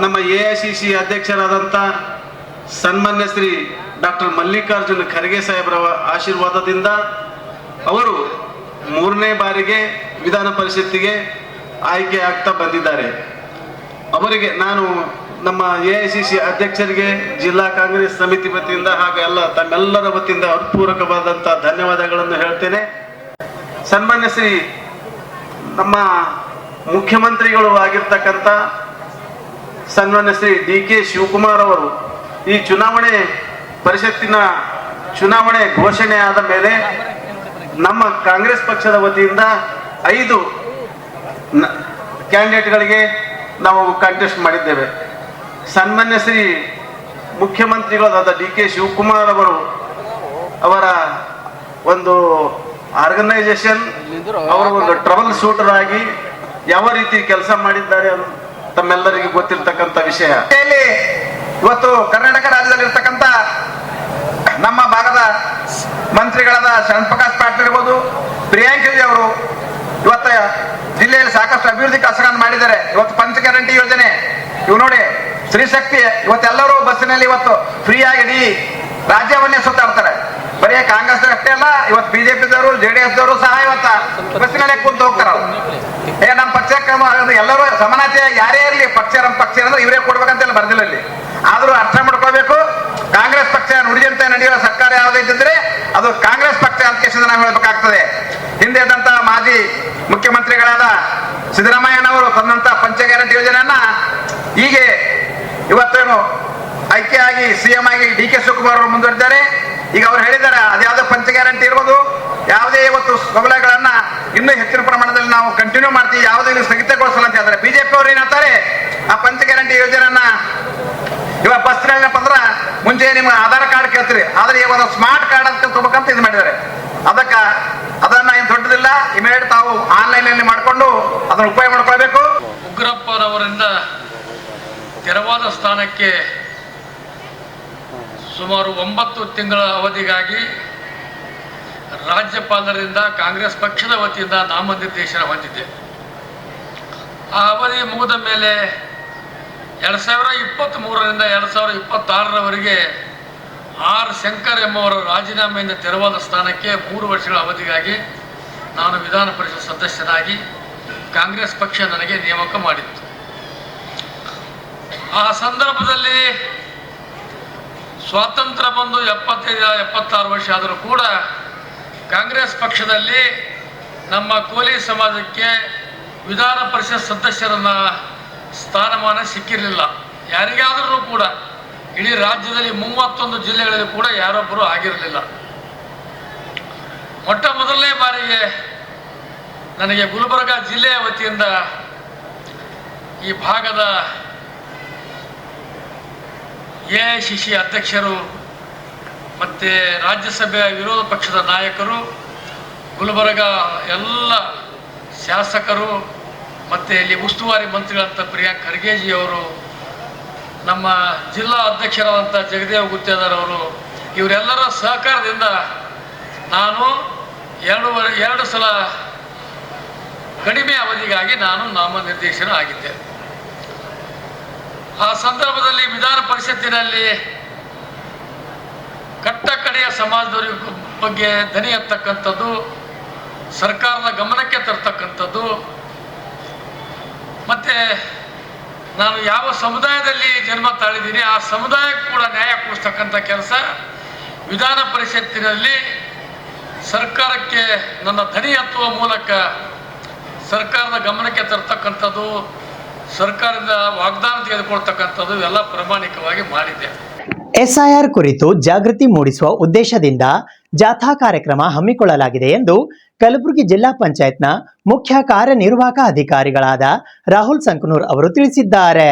ನಮ್ಮ AICC ಅಧ್ಯಕ್ಷರಾದಂಥ ಸನ್ಮಾನ್ಯ ಶ್ರೀ ಡಾಕ್ಟರ್ ಮಲ್ಲಿಕಾರ್ಜುನ ಖರ್ಗೆ ಸಾಹೇಬರ ಆಶೀರ್ವಾದದಿಂದ ಅವರು 3ನೇ ಬಾರಿಗೆ ವಿಧಾನ ಪರಿಷತ್ತಿಗೆ ಆಯ್ಕೆ ಆಗ್ತಾ ಬಂದಿದ್ದಾರೆ. ಅವರಿಗೆ ನಾನು ನಮ್ಮ AICC ಅಧ್ಯಕ್ಷರಿಗೆ ಜಿಲ್ಲಾ ಕಾಂಗ್ರೆಸ್ ಸಮಿತಿ ವತಿಯಿಂದ ಹಾಗೂ ತಮ್ಮೆಲ್ಲರ ವತಿಯಿಂದ ಹೃತ್ಪೂರ್ವಕವಾದಂಥ ಧನ್ಯವಾದಗಳನ್ನು ಹೇಳ್ತೇನೆ. ಸನ್ಮಾನ್ಯ ಶ್ರೀ ನಮ್ಮ ಮುಖ್ಯಮಂತ್ರಿಗಳು ಆಗಿರ್ತಕ್ಕಂಥ ಸನ್ಮಾನ್ಯ ಶ್ರೀ DK ಶಿವಕುಮಾರ್ ಅವರು ಈ ಪರಿಷತ್ತಿನ ಚುನಾವಣೆ ಘೋಷಣೆ ಆದ ಮೇಲೆ ನಮ್ಮ ಕಾಂಗ್ರೆಸ್ ಪಕ್ಷದ ವತಿಯಿಂದ 5 ಕ್ಯಾಂಡಿಡೇಟ್ಗಳಿಗೆ ನಾವು ಕಂಟೆಸ್ಟ್ ಮಾಡಿದ್ದೇವೆ. ಸನ್ಮಾನ್ಯ ಶ್ರೀ ಮುಖ್ಯಮಂತ್ರಿಗಳಾದ DK ಶಿವಕುಮಾರ್ ಅವರು ಅವರ ಒಂದು ಆರ್ಗನೈಸೇಷನ್, ಅವರ ಒಂದು ಟ್ರಬಲ್ ಶೂಟರ್ ಆಗಿ ಯಾವ ರೀತಿ ಕೆಲಸ ಮಾಡಿದ್ದಾರೆ ತಮ್ಮೆಲ್ಲರಿಗೂ ಗೊತ್ತಿರ್ತಕ್ಕಂಥ ವಿಷಯ. ಇವತ್ತು ಕರ್ನಾಟಕ ರಾಜ್ಯದಲ್ಲಿರ್ತಕ್ಕಂಥ ನಮ್ಮ ಭಾಗದ ಮಂತ್ರಿಗಳಾದ ಶರಣಪ್ರಕಾಶ್ ಪಾಟೀಲ್ ಇರ್ಬೋದು, ಪ್ರಿಯಾಂಕ್ ಖರ್ಗೆ ಅವರು ಇವತ್ತು ಜಿಲ್ಲೆಯಲ್ಲಿ ಸಾಕಷ್ಟು ಅಭಿವೃದ್ಧಿ ಕೆಲಸಗಳನ್ನು ಮಾಡಿದ್ದಾರೆ. ಇವತ್ತು ಪಂಚ ಗ್ಯಾರಂಟಿ ಯೋಜನೆ ಇವು ನೋಡಿ, ಸ್ತ್ರೀಶಕ್ತಿ, ಇವತ್ತೆಲ್ಲರೂ ಬಸ್ಸಿನಲ್ಲಿ ಇವತ್ತು ಫ್ರೀ ಆಗಿ ಇಡೀ ರಾಜ್ಯವನ್ನೇ ಸುತ್ತಾಡ್ತಾರೆ. ಬರೀ ಕಾಂಗ್ರೆಸ್ ಅಷ್ಟೇ ಅಲ್ಲ, ಇವತ್ತು BJP-ದವರು JDS ದವರು ಸಹ ಇವತ್ತು ಬಸ್ಸಿನಲ್ಲಿ ಕುಂತು ಹೋಗ್ತಾರ. ನಮ್ಮ ಪಕ್ಷಕ್ಕೆ ಎಲ್ಲರೂ ಸಮಾನತೆ, ಯಾರೇ ಇರಲಿ ಪಕ್ಷ ನಮ್ಮ ಪಕ್ಷ ಅಂದ್ರೆ ಇವರೇ ಕೊಡ್ಬೇಕಂತೆಲ್ಲ ಬರ್ದಿಲ್ಲ ಇಲ್ಲಿ. ಆದ್ರೂ ಅರ್ಥ ಮಾಡ್ಕೋಬೇಕು, ಕಾಂಗ್ರೆಸ್ ಪಕ್ಷ ನುಡಿಯಂತೆ ನಡೆಯುವ ಸರ್ಕಾರ ಯಾವುದಿದ್ರೆ ಅದು ಕಾಂಗ್ರೆಸ್ ಪಕ್ಷ ಅಂತ ನಾವು ಹೇಳ್ಬೇಕಾಗ್ತದೆ. ಹಿಂದೆ ಇದ್ದಂತ ಮಾಜಿ ಮುಖ್ಯಮಂತ್ರಿಗಳಾದ ಸಿದ್ದರಾಮಯ್ಯನವರು ತಂದಂತ ಪಂಚ ಗ್ಯಾರಂಟಿ ಯೋಜನೆಯನ್ನ ಹೀಗೆ ಇವತ್ತೇನು ಆಯ್ಕೆಯಾಗಿ CM ಆಗಿ DK ಶಿವಕುಮಾರ್ ಅವರು ಮುಂದುವರಿದ್ದಾರೆ. ಈಗ ಅವ್ರು ಹೇಳಿದ್ದಾರೆ ಅದ್ಯಾವುದೋ ಪಂಚ ಗ್ಯಾರಂಟಿ ಇರ್ಬೋದು, ಯಾವುದೇ ಇವತ್ತು ಸೌಲಭ್ಯಗಳನ್ನ ಇನ್ನೂ ಹೆಚ್ಚಿನ ಪ್ರಮಾಣದಲ್ಲಿ ನಾವು ಕಂಟಿನ್ಯೂ ಮಾಡ್ತೀವಿ, ಯಾವುದೇ ಸ್ಥಗಿತಗೊಳಿಸಲ್ಲ ಅಂತ ಹೇಳಿದ್ರೆ BJP ಅವರು ಏನ್ ಹೇಳ್ತಾರೆ, ಆ ಪಂಚ ಗ್ಯಾರಂಟಿ ಯೋಜನೆಯನ್ನ ಇವಾಗ ಬಸ್ ಏನಪ್ಪ ಅಂದ್ರ ಮುಂಚೆ ನಿಮ್ಮ ಆಧಾರ್ ಕಾರ್ಡ್ ಕೇಳ್ತೀರಿ, ಆದ್ರೆ ಇವಾಗ ಸ್ಮಾರ್ಟ್ ಕಾರ್ಡ್ ಅಂತ ತಗೋಬೇಕಂತ ಇದು ಮಾಡಿದ್ದಾರೆ. ಅದನ್ನ ಏನು ದೊಡ್ಡದಿಲ್ಲ, ಇಮಿಡಿಯೇಟ್ ತಾವು ಆನ್ಲೈನ್ ಅಲ್ಲಿ ಮಾಡ್ಕೊಂಡು ಅದನ್ನ ಉಪಯೋಗ ಮಾಡ್ಕೊಳ್ಬೇಕು. ಉಗ್ರಪ್ಪರವರಿಂದ ತೆರವಾದ ಸ್ಥಾನಕ್ಕೆ ಸುಮಾರು 9 ತಿಂಗಳ ಅವಧಿಗಾಗಿ ರಾಜ್ಯಪಾಲರಿಂದ ಕಾಂಗ್ರೆಸ್ ಪಕ್ಷದ ವತಿಯಿಂದ ನಾಮನಿರ್ದೇಶನ ಹೊಂದಿದೆ. ಆ ಅವಧಿ ಮುಗಿದ ಮೇಲೆ 2023ರಿಂದ 2026ರವರೆಗೆ ಆರ್ ಶಂಕರ್ ಎಂಬುವರ ರಾಜೀನಾಮೆಯಿಂದ ತೆರವಾದ ಸ್ಥಾನಕ್ಕೆ 3 ವರ್ಷಗಳ ಅವಧಿಗಾಗಿ ನಾನು ವಿಧಾನ ಪರಿಷತ್ ಸದಸ್ಯನಾಗಿ ಕಾಂಗ್ರೆಸ್ ಪಕ್ಷ ನನಗೆ ನೇಮಕ ಮಾಡಿತ್ತು. ಆ ಸಂದರ್ಭದಲ್ಲಿ ಸ್ವಾತಂತ್ರ್ಯ ಬಂದು 75-76 ವರ್ಷ ಆದರೂ ಕೂಡ ಕಾಂಗ್ರೆಸ್ ಪಕ್ಷದಲ್ಲಿ ನಮ್ಮ ಕೋಲಿ ಸಮಾಜಕ್ಕೆ ವಿಧಾನ ಪರಿಷತ್ ಸದಸ್ಯರನ್ನ ಸ್ಥಾನಮಾನ ಸಿಕ್ಕಿರಲಿಲ್ಲ. ಯಾರಿಗಾದರೂ ಕೂಡ ಇಡೀ ರಾಜ್ಯದಲ್ಲಿ 31 ಜಿಲ್ಲೆಗಳಲ್ಲಿ ಕೂಡ ಯಾರೊಬ್ಬರು ಆಗಿರಲಿಲ್ಲ. ಮೊಟ್ಟ ಮೊದಲನೇ ಬಾರಿಗೆ ನನಗೆ ಗುಲ್ಬರ್ಗ ಜಿಲ್ಲೆಯ ವತಿಯಿಂದ ಈ ಭಾಗದ AICC ಅಧ್ಯಕ್ಷರು ಮತ್ತು ರಾಜ್ಯಸಭೆಯ ವಿರೋಧ ಪಕ್ಷದ ನಾಯಕರು, ಗುಲ್ಬರ್ಗ ಎಲ್ಲ ಶಾಸಕರು ಮತ್ತು ಇಲ್ಲಿ ಉಸ್ತುವಾರಿ ಮಂತ್ರಿಗಳಂತ ಪ್ರಿಯಾಂಕ್ ಖರ್ಗೆಜಿಯವರು, ನಮ್ಮ ಜಿಲ್ಲಾ ಅಧ್ಯಕ್ಷರಾದಂಥ ಜಗದೇವ್ ಗುತ್ತೇದಾರ್ ಅವರು, ಇವರೆಲ್ಲರ ಸಹಕಾರದಿಂದ ನಾನು 2 ಸಲ ಕಡಿಮೆ ಅವಧಿಗಾಗಿ ನಾನು ನಾಮನಿರ್ದೇಶನ ಆಗಿದ್ದೆ. ಆ ಸಂದರ್ಭದಲ್ಲಿ ವಿಧಾನ ಪರಿಷತ್ತಿನಲ್ಲಿ ಕಟ್ಟ ಕಡೆಯ ಸಮಾಜದವರ ಬಗ್ಗೆ ದನಿ ಎತ್ತಕ್ಕಂಥದ್ದು, ಸರ್ಕಾರದ ಗಮನಕ್ಕೆ ತರ್ತಕ್ಕಂಥದ್ದು, ಮತ್ತು ನಾನು ಯಾವ ಸಮುದಾಯದಲ್ಲಿ ಜನ್ಮ ತಾಳಿದ್ದೀನಿ ಆ ಸಮುದಾಯಕ್ಕೆ ಕೂಡ ನ್ಯಾಯ ಕೊಡಿಸ್ತಕ್ಕಂಥ ಕೆಲಸ ವಿಧಾನ ಪರಿಷತ್ತಿನಲ್ಲಿ ಸರ್ಕಾರಕ್ಕೆ ನನ್ನ ಧ್ವನಿ ಎತ್ತುವ ಮೂಲಕ ಸರ್ಕಾರದ ಗಮನಕ್ಕೆ ತರ್ತಕ್ಕಂಥದ್ದು, ಸರ್ಕಾರದಿಂದ ವಾಗ್ದಾನ ತೆಗೆದುಕೊಳ್ತಕ್ಕಂಥದ್ದು ಎಲ್ಲ ಪ್ರಾಮಾಣಿಕವಾಗಿ ಮಾಡಿದ್ದೆ. SIR ಕುರಿತು ಜಾಗೃತಿ ಮೂಡಿಸುವ ಉದ್ದೇಶದಿಂದ ಜಾಥಾ ಕಾರ್ಯಕ್ರಮ ಹಮ್ಮಿಕೊಳ್ಳಲಾಗಿದೆ ಎಂದು ಕಲಬುರಗಿ ಜಿಲ್ಲಾ ಪಂಚಾಯತ್ನ ಮುಖ್ಯ ಕಾರ್ಯನಿರ್ವಾಹಕ ಅಧಿಕಾರಿಗಳಾದ ರಾಹುಲ್ ಸಂಕನೂರ್ ಅವರು ತಿಳಿಸಿದ್ದಾರೆ.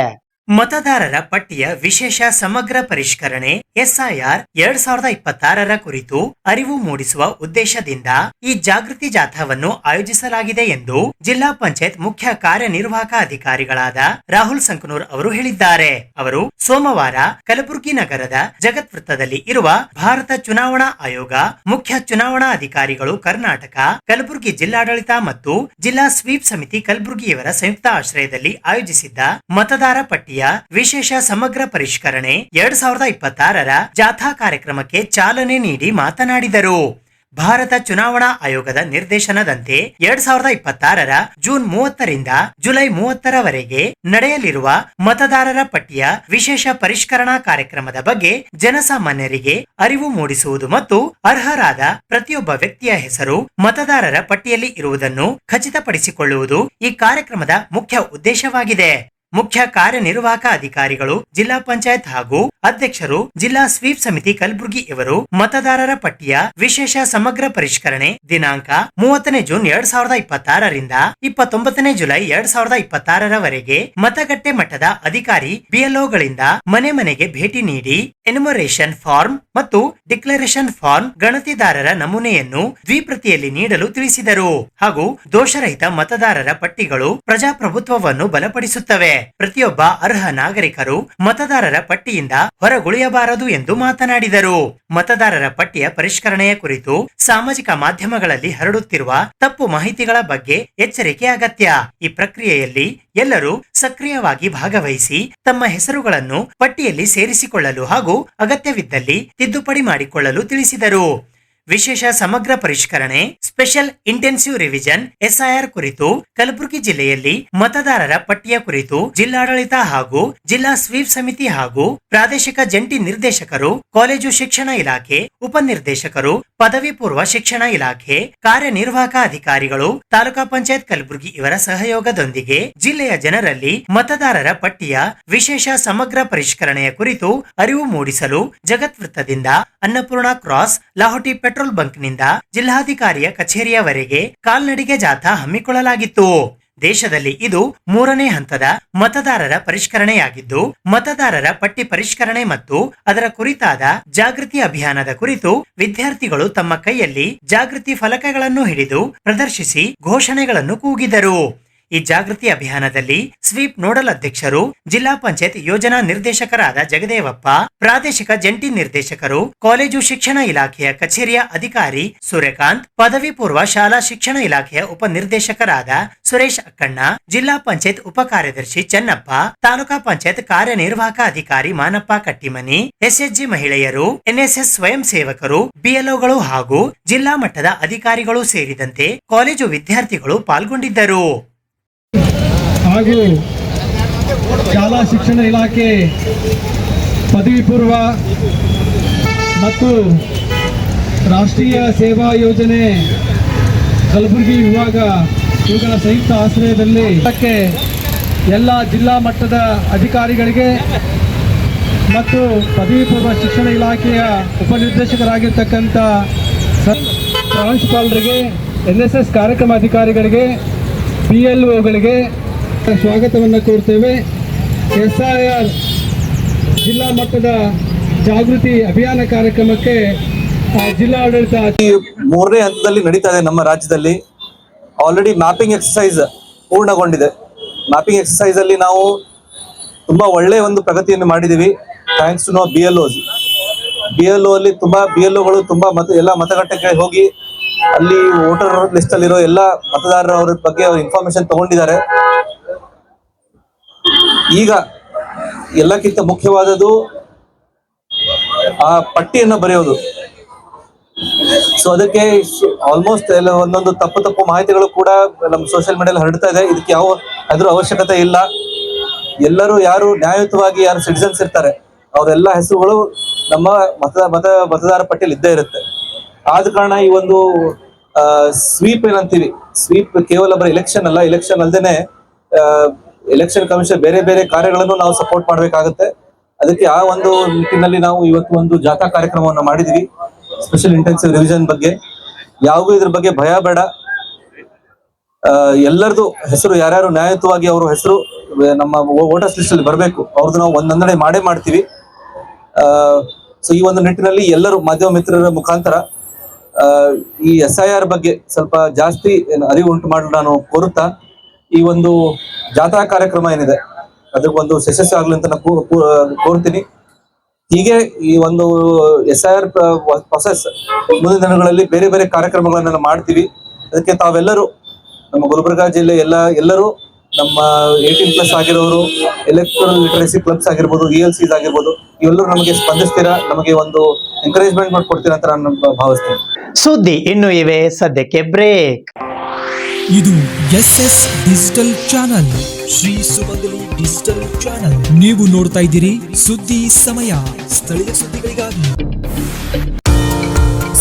ಮತದಾರರ ಪಟ್ಟಿಯ ವಿಶೇಷ ಸಮಗ್ರ ಪರಿಷ್ಕರಣೆ SIR 2026 ಕುರಿತು ಅರಿವು ಮೂಡಿಸುವ ಉದ್ದೇಶದಿಂದ ಈ ಜಾಗೃತಿ ಜಾಥಾವನ್ನು ಆಯೋಜಿಸಲಾಗಿದೆ ಎಂದು ಜಿಲ್ಲಾ ಪಂಚಾಯತ್ ಮುಖ್ಯ ಕಾರ್ಯನಿರ್ವಾಹಕ ಅಧಿಕಾರಿಗಳಾದ ರಾಹುಲ್ ಸಂಕನೂರ್ ಅವರು ಹೇಳಿದ್ದಾರೆ. ಅವರು ಸೋಮವಾರ ಕಲಬುರಗಿ ನಗರದ ಜಗತ್ ವೃತ್ತದಲ್ಲಿ ಇರುವ ಭಾರತ ಚುನಾವಣಾ ಆಯೋಗ, ಮುಖ್ಯ ಚುನಾವಣಾ ಅಧಿಕಾರಿಗಳು ಕರ್ನಾಟಕ, ಕಲಬುರಗಿ ಜಿಲ್ಲಾಡಳಿತ ಮತ್ತು ಜಿಲ್ಲಾ ಸ್ವೀಪ್ ಸಮಿತಿ ಕಲಬುರಗಿಯವರ ಸಂಯುಕ್ತ ಆಶ್ರಯದಲ್ಲಿ ಆಯೋಜಿಸಿದ್ದ ಮತದಾರ ಪಟ್ಟಿಯ ವಿಶೇಷ ಸಮಗ್ರ ಪರಿಷ್ಕರಣೆ 2026 ಜಾಥಾ ಕಾರ್ಯಕ್ರಮಕ್ಕೆ ಚಾಲನೆ ನೀಡಿ ಮಾತನಾಡಿದರು. ಭಾರತ ಚುನಾವಣಾ ಆಯೋಗದ ನಿರ್ದೇಶನದಂತೆ 2026 ಜೂನ್ 30ರಿಂದ ಜುಲೈ 30ರವರೆಗೆ ನಡೆಯಲಿರುವ ಮತದಾರರ ಪಟ್ಟಿಯ ವಿಶೇಷ ಪರಿಷ್ಕರಣಾ ಕಾರ್ಯಕ್ರಮದ ಬಗ್ಗೆ ಜನಸಾಮಾನ್ಯರಿಗೆ ಅರಿವು ಮೂಡಿಸುವುದು ಮತ್ತು ಅರ್ಹರಾದ ಪ್ರತಿಯೊಬ್ಬ ವ್ಯಕ್ತಿಯ ಹೆಸರು ಮತದಾರರ ಪಟ್ಟಿಯಲ್ಲಿ ಇರುವುದನ್ನು ಖಚಿತಪಡಿಸಿಕೊಳ್ಳುವುದು ಈ ಕಾರ್ಯಕ್ರಮದ ಮುಖ್ಯ ಉದ್ದೇಶವಾಗಿದೆ. ಮುಖ್ಯ ಕಾರ್ಯನಿರ್ವಾಹಕ ಅಧಿಕಾರಿಗಳು, ಜಿಲ್ಲಾ ಪಂಚಾಯತ್ ಹಾಗೂ ಅಧ್ಯಕ್ಷರು, ಜಿಲ್ಲಾ ಸ್ವೀಪ್ ಸಮಿತಿ ಕಲಬುರಗಿ ಇವರು ಮತದಾರರ ಪಟ್ಟಿಯ ವಿಶೇಷ ಸಮಗ್ರ ಪರಿಷ್ಕರಣೆ ದಿನಾಂಕ 30ನೇ ಜೂನ್ 2026ರಿಂದ 29ನೇ ಜುಲೈ 2026ರವರೆಗೆ ಮತಗಟ್ಟೆ ಮಟ್ಟದ ಅಧಿಕಾರಿ BLOಗಳಿಂದ ಮನೆ ಮನೆಗೆ ಭೇಟಿ ನೀಡಿ ಎನ್ಯುಮರೇಷನ್ ಫಾರ್ಮ್ ಮತ್ತು ಡಿಕ್ಲರೇಷನ್ ಫಾರ್ಮ್ ಗಣತಿದಾರರ ನಮೂನೆಯನ್ನು ದ್ವಿಪ್ರತಿಯಲ್ಲಿ ನೀಡಲು ತಿಳಿಸಿದರು. ಹಾಗೂ ದೋಷರಹಿತ ಮತದಾರರ ಪಟ್ಟಿಗಳು ಪ್ರಜಾಪ್ರಭುತ್ವವನ್ನು ಬಲಪಡಿಸುತ್ತವೆ. ಪ್ರತಿಯೊಬ್ಬ ಅರ್ಹ ನಾಗರಿಕರು ಮತದಾರರ ಪಟ್ಟಿಯಿಂದ ಹೊರಗುಳಿಯಬಾರದು ಎಂದು ಮಾತನಾಡಿದರು. ಮತದಾರರ ಪಟ್ಟಿಯ ಪರಿಷ್ಕರಣೆಯ ಕುರಿತು ಸಾಮಾಜಿಕ ಮಾಧ್ಯಮಗಳಲ್ಲಿ ಹರಡುತ್ತಿರುವ ತಪ್ಪು ಮಾಹಿತಿಗಳ ಬಗ್ಗೆ ಎಚ್ಚರಿಕೆ ಅಗತ್ಯ. ಈ ಪ್ರಕ್ರಿಯೆಯಲ್ಲಿ ಎಲ್ಲರೂ ಸಕ್ರಿಯವಾಗಿ ಭಾಗವಹಿಸಿ ತಮ್ಮ ಹೆಸರುಗಳನ್ನು ಪಟ್ಟಿಯಲ್ಲಿ ಸೇರಿಸಿಕೊಳ್ಳಲು ಹಾಗೂ ಅಗತ್ಯವಿದ್ದಲ್ಲಿ ತಿದ್ದುಪಡಿ ಮಾಡಿಕೊಳ್ಳಲು ತಿಳಿಸಿದರು. ವಿಶೇಷ ಸಮಗ್ರ ಪರಿಷ್ಕರಣೆ ಸ್ಪೆಷಲ್ ಇಂಟೆನ್ಸಿವ್ ರಿವಿಷನ್ SIR ಕುರಿತು ಕಲಬುರಗಿ ಜಿಲ್ಲೆಯಲ್ಲಿ ಮತದಾರರ ಪಟ್ಟಿಯ ಕುರಿತು ಜಿಲ್ಲಾಡಳಿತ ಹಾಗೂ ಜಿಲ್ಲಾ ಸ್ವೀಪ್ ಸಮಿತಿ ಹಾಗೂ ಪ್ರಾದೇಶಿಕ ಜಂಟಿ ನಿರ್ದೇಶಕರು, ಕಾಲೇಜು ಶಿಕ್ಷಣ ಇಲಾಖೆ ಉಪನಿರ್ದೇಶಕರು, ಪದವಿ ಪೂರ್ವ ಶಿಕ್ಷಣ ಇಲಾಖೆ ಕಾರ್ಯನಿರ್ವಾಹಕ ಅಧಿಕಾರಿಗಳು, ತಾಲೂಕಾ ಪಂಚಾಯತ್ ಕಲಬುರಗಿ ಇವರ ಸಹಯೋಗದೊಂದಿಗೆ ಜಿಲ್ಲೆಯ ಜನರಲ್ಲಿ ಮತದಾರರ ಪಟ್ಟಿಯ ವಿಶೇಷ ಸಮಗ್ರ ಪರಿಷ್ಕರಣೆಯ ಕುರಿತು ಅರಿವು ಮೂಡಿಸಲು ಜಗತ್ ವೃತ್ತದಿಂದ ಅನ್ನಪೂರ್ಣ ಕ್ರಾಸ್, ಲಾಹೋಟಿ ಪೆಟ್ರೋಲ್ ಬಂಕ್ನಿಂದ ಜಿಲ್ಲಾಧಿಕಾರಿಯ ಕಚೇರಿಯವರೆಗೆ ಕಾಲ್ನಡಿಗೆ ಜಾಥಾ ಹಮ್ಮಿಕೊಳ್ಳಲಾಗಿತ್ತು. ದೇಶದಲ್ಲಿ ಇದು 3ನೇ ಹಂತದ ಮತದಾರರ ಪರಿಷ್ಕರಣೆಯಾಗಿದ್ದು, ಮತದಾರರ ಪಟ್ಟಿ ಪರಿಷ್ಕರಣೆ ಮತ್ತು ಅದರ ಕುರಿತಾದ ಜಾಗೃತಿ ಅಭಿಯಾನದ ಕುರಿತು ವಿದ್ಯಾರ್ಥಿಗಳು ತಮ್ಮ ಕೈಯಲ್ಲಿ ಜಾಗೃತಿ ಫಲಕಗಳನ್ನು ಹಿಡಿದು ಪ್ರದರ್ಶಿಸಿ ಘೋಷಣೆಗಳನ್ನು ಕೂಗಿದರು. ಈ ಜಾಗೃತಿ ಅಭಿಯಾನದಲ್ಲಿ ಸ್ವೀಪ್ ನೋಡಲ್ ಅಧ್ಯಕ್ಷರು, ಜಿಲ್ಲಾ ಪಂಚಾಯತ್ ಯೋಜನಾ ನಿರ್ದೇಶಕರಾದ ಜಗದೇವಪ್ಪ, ಪ್ರಾದೇಶಿಕ ಜಂಟಿ ನಿರ್ದೇಶಕರು, ಕಾಲೇಜು ಶಿಕ್ಷಣ ಇಲಾಖೆಯ ಕಚೇರಿಯ ಅಧಿಕಾರಿ ಸೂರ್ಯಕಾಂತ್, ಪದವಿ ಪೂರ್ವ ಶಾಲಾ ಶಿಕ್ಷಣ ಇಲಾಖೆಯ ಉಪನಿರ್ದೇಶಕರಾದ ಸುರೇಶ್ ಅಕ್ಕಣ್ಣ, ಜಿಲ್ಲಾ ಪಂಚಾಯತ್ ಉಪ ಕಾರ್ಯದರ್ಶಿ ಚೆನ್ನಪ್ಪ, ತಾಲೂಕಾ ಪಂಚಾಯತ್ ಕಾರ್ಯನಿರ್ವಾಹಕ ಅಧಿಕಾರಿ ಮಾನಪ್ಪ ಕಟ್ಟಿಮನಿ, SHG ಮಹಿಳೆಯರು, NSS ಸ್ವಯಂ ಸೇವಕರು, BLOಗಳು ಹಾಗೂ ಜಿಲ್ಲಾ ಮಟ್ಟದ ಅಧಿಕಾರಿಗಳು ಸೇರಿದಂತೆ ಕಾಲೇಜು ವಿದ್ಯಾರ್ಥಿಗಳು ಪಾಲ್ಗೊಂಡಿದ್ದರು. ಹಾಗೂ ಶಾಲಾ ಶಿಕ್ಷಣ ಇಲಾಖೆ, ಪದವಿ ಪೂರ್ವ ಮತ್ತು ರಾಷ್ಟ್ರೀಯ ಸೇವಾ ಯೋಜನೆ ಕಲಬುರಗಿ ವಿಭಾಗ ಇವುಗಳ ಸಂಯುಕ್ತ ಆಶ್ರಯದಲ್ಲಿ ಎಲ್ಲ ಜಿಲ್ಲಾ ಮಟ್ಟದ ಅಧಿಕಾರಿಗಳಿಗೆ ಮತ್ತು ಪದವಿ ಪೂರ್ವ ಶಿಕ್ಷಣ ಇಲಾಖೆಯ ಉಪನಿರ್ದೇಶಕರಾಗಿರ್ತಕ್ಕಂಥ ಪ್ರಾಂಶುಪಾಲರಿಗೆ, NSS ಕಾರ್ಯಕ್ರಮ ಅಧಿಕಾರಿಗಳಿಗೆ, BLOಗಳಿಗೆ ಸ್ವಾಗತವನ್ನು ಕೋರ್ತೇವೆ. SIR ಜಿಲ್ಲಾ ಮಟ್ಟದ ಜಾಗೃತಿ ಅಭಿಯಾನ ಕಾರ್ಯಕ್ರಮಕ್ಕೆ ಜಿಲ್ಲಾಡಳಿತ 3ನೇ ಹಂತದಲ್ಲಿ ನಡೀತಾ ಇದೆ. ನಮ್ಮ ರಾಜ್ಯದಲ್ಲಿ ಆಲ್ರೆಡಿ ಮ್ಯಾಪಿಂಗ್ ಎಕ್ಸರ್ಸೈಸ್ ಪೂರ್ಣಗೊಂಡಿದೆ. ಮ್ಯಾಪಿಂಗ್ ಎಕ್ಸರ್ಸೈಸ್ ಅಲ್ಲಿ ನಾವು ತುಂಬಾ ಒಳ್ಳೆಯ ಒಂದು ಪ್ರಗತಿಯನ್ನು ಮಾಡಿದೀವಿ. ಥ್ಯಾಂಕ್ಸ್ ಟು BLO ಅಲ್ಲಿ ತುಂಬಾ BLOಗಳು ತುಂಬಾ ಎಲ್ಲ ಮತಗಟ್ಟೆಗೆ ಹೋಗಿ ಅಲ್ಲಿ ವೋಟರ್ ಲಿಸ್ಟ್ ಅಲ್ಲಿರೋ ಎಲ್ಲ ಮತದಾರರ ಅವ್ರ ಬಗ್ಗೆ ಇನ್ಫಾರ್ಮೇಶನ್ ತಗೊಂಡಿದ್ದಾರೆ. ಈಗ ಎಲ್ಲಕ್ಕಿಂತ ಮುಖ್ಯವಾದದ್ದು ಆ ಪಟ್ಟಿಯನ್ನು ಬರೆಯೋದು. ಸೊ ಅದಕ್ಕೆ ಆಲ್ಮೋಸ್ಟ್ ಎಲ್ಲ ಒಂದೊಂದು ತಪ್ಪು ಮಾಹಿತಿಗಳು ಕೂಡ ನಮ್ಮ ಸೋಷಿಯಲ್ ಮೀಡಿಯಲ್ಲಿ ಹರಡ್ತಾ ಇದೆ. ಇದಕ್ಕೆ ಅದ್ರ ಅವಶ್ಯಕತೆ ಇಲ್ಲ. ಎಲ್ಲರೂ ಯಾರು ನ್ಯಾಯಯುತವಾಗಿ ಯಾರು ಸಿಟಿಸನ್ಸ್ ಇರ್ತಾರೆ ಅವರೆಲ್ಲ ಹೆಸರುಗಳು ನಮ್ಮ ಮತದಾರ ಪಟ್ಟಿಯಲ್ಲಿ ಇದ್ದೇ ಇರುತ್ತೆ. ಆದ ಕಾರಣ ಈ ಒಂದು ಸ್ವೀಪ್ ಏನಂತೀವಿ, ಸ್ವೀಪ್ ಕೇವಲ ಬರೀ ಎಲೆಕ್ಷನ್ ಅಲ್ಲ, ಎಲೆಕ್ಷನ್ ಅಲ್ಲದೇನೆ ಎಲೆಕ್ಷನ್ ಕಮಿಷನ್ ಬೇರೆ ಬೇರೆ ಕಾರ್ಯಗಳನ್ನು ನಾವು ಸಪೋರ್ಟ್ ಮಾಡ್ಬೇಕಾಗತ್ತೆ. ಅದಕ್ಕೆ ಆ ಒಂದು ನಿಟ್ಟಿನಲ್ಲಿ ನಾವು ಇವತ್ತು ಒಂದು ಜಾಥಾ ಕಾರ್ಯಕ್ರಮವನ್ನು ಮಾಡಿದ್ವಿ. ಸ್ಪೆಷಲ್ ಇಂಟೆನ್ಸಿವ್ ರಿವಿಷನ್ ಬಗ್ಗೆ ಯಾವಾಗೂ ಇದ್ರ ಬಗ್ಗೆ ಭಯ ಬೇಡ. ಎಲ್ಲರದು ಹೆಸರು ಯಾರ್ಯಾರು ನ್ಯಾಯಯುತವಾಗಿ ಅವ್ರ ಹೆಸರು ನಮ್ಮ ವೋಟರ್ಸ್ ಲಿಸ್ಟ್ ಅಲ್ಲಿ ಬರಬೇಕು, ಅವ್ರದ್ದು ನಾವು ಒಂದೊಂದನೆ ಮಾಡೇ ಮಾಡ್ತೀವಿ. ಸೊ ಈ ಒಂದು ನಿಟ್ಟಿನಲ್ಲಿ ಎಲ್ಲರೂ ಮಾಧ್ಯಮ ಮಿತ್ರರ ಮುಖಾಂತರ ಈ SIR ಬಗ್ಗೆ ಸ್ವಲ್ಪ ಜಾಸ್ತಿ ಅರಿವು ಉಂಟು ಮಾಡಲು ನಾನು ಕೋರುತ್ತಾ, ಈ ಒಂದು ಜಾಥಾ ಕಾರ್ಯಕ್ರಮ ಏನಿದೆ ಅದಕ್ಕೊಂದು ಯಶಸ್ವಿ ಆಗ್ಲಿ ಅಂತ ನಾನು ಕೋರ್ತೀನಿ. ಹೀಗೆ ಈ ಒಂದು SIR ಪ್ರೊಸೆಸ್ ಮುಂದಿನ ದಿನಗಳಲ್ಲಿ ಬೇರೆ ಬೇರೆ ಕಾರ್ಯಕ್ರಮಗಳನ್ನ ಮಾಡ್ತೀವಿ. ಅದಕ್ಕೆ ತಾವೆಲ್ಲರೂ ನಮ್ಮ ಗುಲ್ಬರ್ಗಾ ಜಿಲ್ಲೆ ಎಲ್ಲರೂ ನಮ್ಮ 18+ ಆಗಿರೋರು, ಎಲೆಕ್ಟ್ರಲ್ ಲಿಟರಸಿ ಕ್ಲಬ್ಸ್ ಆಗಿರ್ಬೋದು, ELCs ಆಗಿರ್ಬೋದು, ಇವೆಲ್ಲರೂ ನಮಗೆ ಸ್ಪಂದಿಸ್ತೀರಾ, ನಮಗೆ ಒಂದು ಎಂಕರೇಜ್ಮೆಂಟ್ ಮಾಡ್ಕೊಡ್ತೀರಾ ಅಂತ ನಾನು ಭಾವಿಸ್ತೇನೆ. ಸುದ್ದಿ ಇನ್ನು ಇವೆ, ಸದ್ಯಕ್ಕೆ ಬ್ರೇಕ್. ಇದು SS ಡಿಜಿಟಲ್ ಚಾನಲ್, ಶ್ರೀ ಸುಮಂಗಲಿ ಡಿಜಿಟಲ್ ಚಾನಲ್. ನೀವು ನೋಡ್ತಾ ಇದ್ದೀರಿ ಸುದ್ದಿ ಸಮಯ, ಸ್ಥಳೀಯ ಸುದ್ದಿಗಳಿಗಾಗಿ.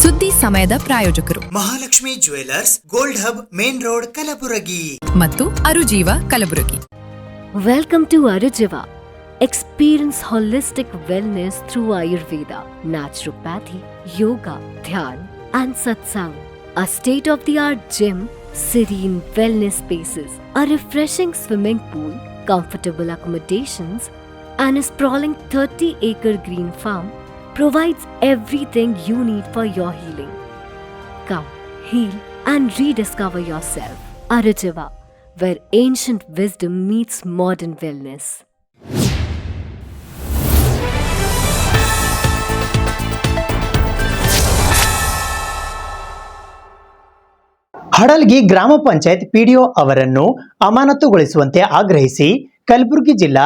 ಸುದ್ದಿ ಸಮಯದ ಪ್ರಾಯೋಜಕರು Mahalakshmi jewellers, gold hub, main road, Kalaburagi ಮತ್ತು ಅರುಜೀವ Kalaburagi. Welcome to Arujiva. Experience holistic wellness through Ayurveda, naturopathy, yoga, dhyan, and satsang. A state-of-the-art gym, serene wellness spaces, a refreshing swimming pool, comfortable accommodations, and a sprawling 30-acre green farm provides everything you need for your healing. Come, heal, and rediscover yourself. Arujiva, where ancient wisdom meets modern wellness. ಹಡಲ್ಗಿ ಗ್ರಾಮ ಪಂಚಾಯತ್ PDO ಅವರನ್ನು ಅಮಾನತುಗೊಳಿಸುವಂತೆ ಆಗ್ರಹಿಸಿ ಕಲಬುರಗಿ ಜಿಲ್ಲಾ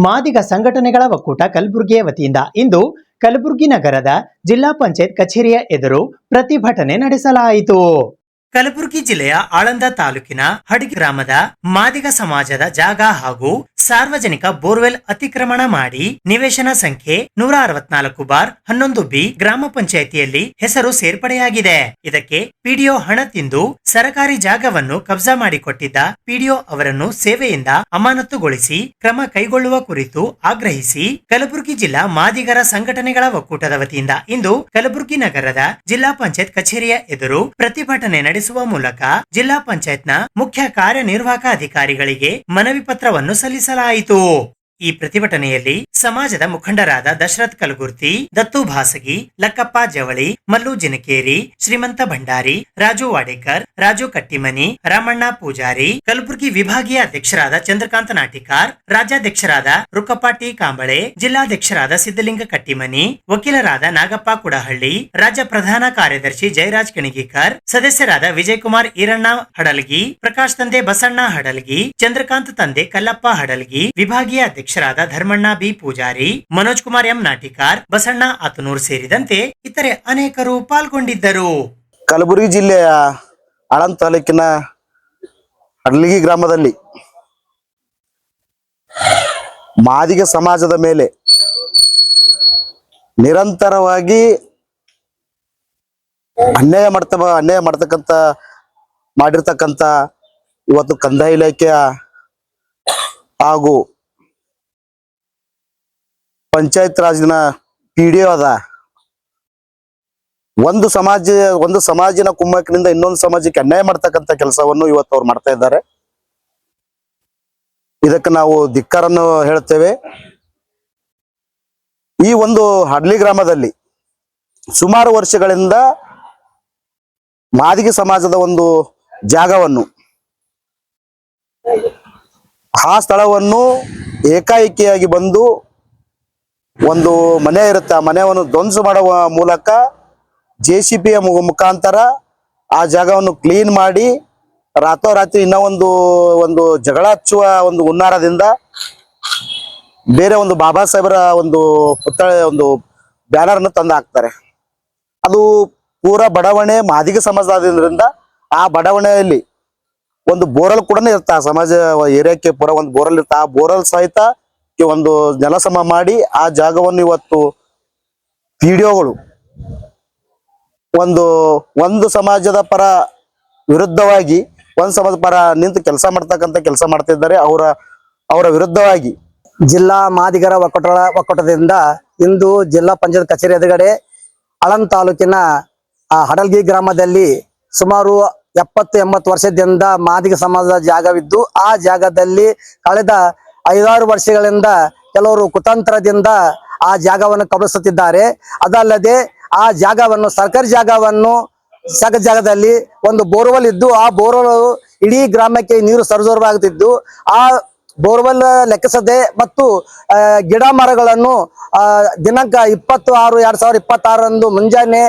ಮಾದಿಗ ಸಂಘಟನೆಗಳ ಒಕ್ಕೂಟ ಕಲಬುರಗಿಯ ವತಿಯಿಂದ ಇಂದು ಕಲಬುರಗಿ ನಗರದ ಜಿಲ್ಲಾ ಪಂಚಾಯತ್ ಕಚೇರಿಯ ಎದುರು ಪ್ರತಿಭಟನೆ ನಡೆಸಲಾಯಿತು. ಕಲಬುರಗಿ ಜಿಲ್ಲೆಯ ಆಳಂದ ತಾಲೂಕಿನ ಹಡಗಿ ಗ್ರಾಮದ ಮಾದಿಗ ಸಮಾಜದ ಜಾಗ ಹಾಗೂ ಸಾರ್ವಜನಿಕ ಬೋರ್ವೆಲ್ ಅತಿಕ್ರಮಣ ಮಾಡಿ ನಿವೇಶನ ಸಂಖ್ಯೆ 164/11B ಗ್ರಾಮ ಪಂಚಾಯಿತಿಯಲ್ಲಿ ಹೆಸರು ಸೇರ್ಪಡೆಯಾಗಿದೆ. ಇದಕ್ಕೆ PDO ಹಣ ತಿಂದು ಸರಕಾರಿ ಜಾಗವನ್ನು ಕಬ್ಜಾ ಮಾಡಿಕೊಟ್ಟಿದ್ದ PDO ಅವರನ್ನು ಸೇವೆಯಿಂದ ಅಮಾನತುಗೊಳಿಸಿ ಕ್ರಮ ಕೈಗೊಳ್ಳುವ ಕುರಿತು ಆಗ್ರಹಿಸಿ ಕಲಬುರಗಿ ಜಿಲ್ಲಾ ಮಾದಿಗರ ಸಂಘಟನೆಗಳ ಒಕ್ಕೂಟದ ವತಿಯಿಂದ ಇಂದು ಕಲಬುರಗಿ ನಗರದ ಜಿಲ್ಲಾ ಪಂಚಾಯತ್ ಕಚೇರಿಯ ಎದುರು ಪ್ರತಿಭಟನೆ ನಡೆಸುವ ಮೂಲಕ ಜಿಲ್ಲಾ ಪಂಚಾಯತ್ನ ಮುಖ್ಯ ಕಾರ್ಯನಿರ್ವಾಹಕ ಅಧಿಕಾರಿಗಳಿಗೆ ಮನವಿ ಪತ್ರವನ್ನು ಸಲ್ಲಿಸಲಾಯಿತು. ಈ ಪ್ರತಿಭಟನೆಯಲ್ಲಿ ಸಮಾಜದ ಮುಖಂಡರಾದ ದಶರಥ್ ಕಲಗುರ್ತಿ, ದತ್ತು ಭಾಸಗಿ, ಲಕ್ಕಪ್ಪ ಜವಳಿ, ಮಲ್ಲು ಜಿನಕೇರಿ, ಶ್ರೀಮಂತ ಭಂಡಾರಿ, ರಾಜು ವಾಡೇಕರ್, ರಾಜು ಕಟ್ಟಿಮನಿ, ರಾಮಣ್ಣ ಪೂಜಾರಿ, ಕಲಬುರಗಿ ವಿಭಾಗೀಯ ಅಧ್ಯಕ್ಷರಾದ ಚಂದ್ರಕಾಂತ ನಾಟಿಕಾರ್, ರಾಜ್ಯಾಧ್ಯಕ್ಷರಾದ ರುಕಪ್ಪ ಟಿ ಕಾಂಬಳೆ, ಜಿಲ್ಲಾಧ್ಯಕ್ಷರಾದ ಸಿದ್ದಲಿಂಗ ಕಟ್ಟಿಮನಿ, ವಕೀಲರಾದ ನಾಗಪ್ಪ ಕುಡಹಳ್ಳಿ, ರಾಜ್ಯ ಪ್ರಧಾನ ಕಾರ್ಯದರ್ಶಿ ಜಯರಾಜ್ ಕಣಿಗಿಕರ್, ಸದಸ್ಯರಾದ ವಿಜಯಕುಮಾರ್ ಈರಣ್ಣ ಹಡಲ್ಗಿ, ಪ್ರಕಾಶ್ ತಂದೆ ಬಸಣ್ಣ ಹಡಲ್ಗಿ, ಚಂದ್ರಕಾಂತ್ ತಂದೆ ಕಲ್ಲಪ್ಪ ಹಡಲ್ಗಿ, ವಿಭಾಗೀಯ ಅಧ್ಯಕ್ಷರಾದ ಧರ್ಮಣ್ಣ ಬಿ ಪೂಜಾರಿ, ಮನೋಜ್ ಕುಮಾರ್ ಎಂ ನಾಟಿಕಾರ್, ಬಸಣ್ಣ ಆತನೂರ್ ಸೇರಿದಂತೆ ಇತರೆ ಅನೇಕರು ಪಾಲ್ಗೊಂಡಿದ್ದರು. ಕಲಬುರಗಿ ಜಿಲ್ಲೆಯ ಆಳಂದ ತಾಲೂಕಿನ ಹಡಲ್ಗಿ ಗ್ರಾಮದಲ್ಲಿ ಮಾದಿಗ ಸಮಾಜದ ಮೇಲೆ ನಿರಂತರವಾಗಿ ಅನ್ಯಾಯ ಮಾಡಿರ್ತಕ್ಕಂಥ ಇವತ್ತು ಕಂದಾಯ ಇಲಾಖೆಯ ಹಾಗೂ ಪಂಚಾಯತ್ ರಾಜ್ನ PDO ಅದ ಒಂದು ಸಮಾಜಿನ ಕುಮ್ಮಕ್ಕಿನಿಂದ ಇನ್ನೊಂದು ಸಮಾಜಕ್ಕೆ ಅನ್ಯಾಯ ಮಾಡ್ತಕ್ಕಂಥ ಕೆಲಸವನ್ನು ಇವತ್ತು ಅವ್ರು ಮಾಡ್ತಾ ಇದ್ದಾರೆ. ಇದಕ್ಕೆ ನಾವು ಧಿಕ್ಕಾರನ್ನು ಹೇಳ್ತೇವೆ. ಈ ಒಂದು ಹಡ್ಲಿ ಗ್ರಾಮದಲ್ಲಿ ಸುಮಾರು ವರ್ಷಗಳಿಂದ ಮಾದಿಗ ಸಮಾಜದ ಒಂದು ಜಾಗವನ್ನು, ಆ ಸ್ಥಳವನ್ನು ಏಕಾಏಕಿಯಾಗಿ ಬಂದು ಒಂದು ಮನೆ ಇರುತ್ತೆ, ಆ ಮನೆಯನ್ನು ಧ್ವಂಸ ಮಾಡುವ ಮೂಲಕ JCB ಮುಖಾಂತರ ಆ ಜಾಗವನ್ನು ಕ್ಲೀನ್ ಮಾಡಿ ರಾತ್ರೋರಾತ್ರಿ ಇನ್ನೂ ಒಂದು ಜಗಳ ಹಚ್ಚುವ ಒಂದು ಹುನ್ನಾರದಿಂದ ಬೇರೆ ಒಂದು ಬಾಬಾ ಸಾಹೇಬರ ಒಂದು ಪುತ್ಥಳಿ ಒಂದು ಬ್ಯಾನರ್ ಅನ್ನು ತಂದು ಹಾಕ್ತಾರೆ. ಅದು ಪೂರಾ ಬಡಾವಣೆ ಮಾದಿಗ ಸಮಾಜದಿಂದ ಆ ಬಡಾವಣೆಯಲ್ಲಿ ಒಂದು ಬೋರಲ್ ಕೂಡ ಇರ್ತಾ, ಸಮಾಜ ಏರಿಯಾಕ್ಕೆ ಪೂರ ಒಂದು ಬೋರಲ್ ಇರ್ತಾ, ಆ ಬೋರಲ್ ಸಹಿತ ಒಂದು ನೆಲಸಮ ಮಾಡಿ ಆ ಜಾಗವನ್ನು ಇವತ್ತು PDOಗಳು ಒಂದು ಸಮಾಜದ ಪರ ವಿರುದ್ಧವಾಗಿ ಒಂದು ಸಮಾಜದ ಪರ ನಿಂತು ಕೆಲಸ ಮಾಡ್ತಿದ್ದಾರೆ. ಅವರ ವಿರುದ್ಧವಾಗಿ ಜಿಲ್ಲಾ ಮಾದಿಗರ ಒಕ್ಕೂಟದಿಂದ ಇಂದು ಜಿಲ್ಲಾ ಪಂಚಾಯತ್ ಕಚೇರಿ ಎದುರುಗಡೆ ಆಳಂದ ತಾಲೂಕಿನ ಹಡಲ್ಗಿ ಗ್ರಾಮದಲ್ಲಿ ಸುಮಾರು 70-80 ವರ್ಷದಿಂದ ಮಾದಿಗ ಸಮಾಜದ ಜಾಗವಿದ್ದು, ಆ ಜಾಗದಲ್ಲಿ ಕಳೆದ 5-6 ವರ್ಷಗಳಿಂದ ಕೆಲವರು ಕುತಂತ್ರದಿಂದ ಆ ಜಾಗವನ್ನು ಕಬಳಿಸುತ್ತಿದ್ದಾರೆ. ಅದಲ್ಲದೆ ಆ ಜಾಗವನ್ನು ಸರ್ಕಾರಿ ಜಾಗದಲ್ಲಿ ಒಂದು ಬೋರ್ವೆಲ್ ಇದ್ದು, ಆ ಬೋರ್ವೆಲ್ ಇಡೀ ಗ್ರಾಮಕ್ಕೆ ನೀರು ಸರಬರಾಜಾಗುತ್ತಿದ್ದು, ಆ ಬೋರ್ವೆಲ್ ಲೆಕ್ಕಿಸದೆ ಮತ್ತು ಗಿಡ ಮರಗಳನ್ನು ದಿನಾಂಕ 26/2026 ಮುಂಜಾನೆ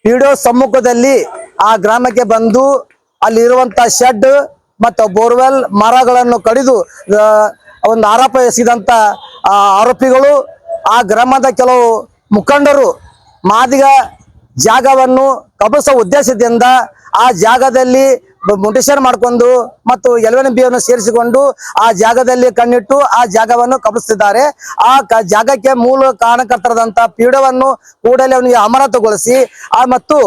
ಪಿಡಿಒ ಸಮ್ಮುಖದಲ್ಲಿ ಆ ಗ್ರಾಮಕ್ಕೆ ಬಂದು ಅಲ್ಲಿರುವಂತ ಶೆಡ್ ಮತ್ತು ಬೋರ್ವೆಲ್ ಮರಗಳನ್ನು ಕಡಿದು ಒಂದು ಆರೋಪ ಎಸಗಿದಂತ ಆರೋಪಿಗಳು ಆ ಗ್ರಾಮದ ಕೆಲವು ಮುಖಂಡರು ಮಾದಿಗ ಜಾಗವನ್ನು ಕಬಳಿಸುವ ಉದ್ದೇಶದಿಂದ ಆ ಜಾಗದಲ್ಲಿ ಮುಟೇಶನ್ ಮಾಡಿಕೊಂಡು ಮತ್ತು LNBಯನ್ನು ಸೇರಿಸಿಕೊಂಡು ಆ ಜಾಗದಲ್ಲಿ ಕಣ್ಣಿಟ್ಟು ಆ ಜಾಗವನ್ನು ಕಬಳಿಸುತ್ತಿದ್ದಾರೆ. ಆ ಜಾಗಕ್ಕೆ ಮೂಲ ಕಾರಣಕರ್ತರಾದಂತ ಪಿಡಿಒವನ್ನು ಕೂಡಲೇ ಅವನಿಗೆ ಅಮಾನತುಗೊಳಿಸಿ ಮತ್ತು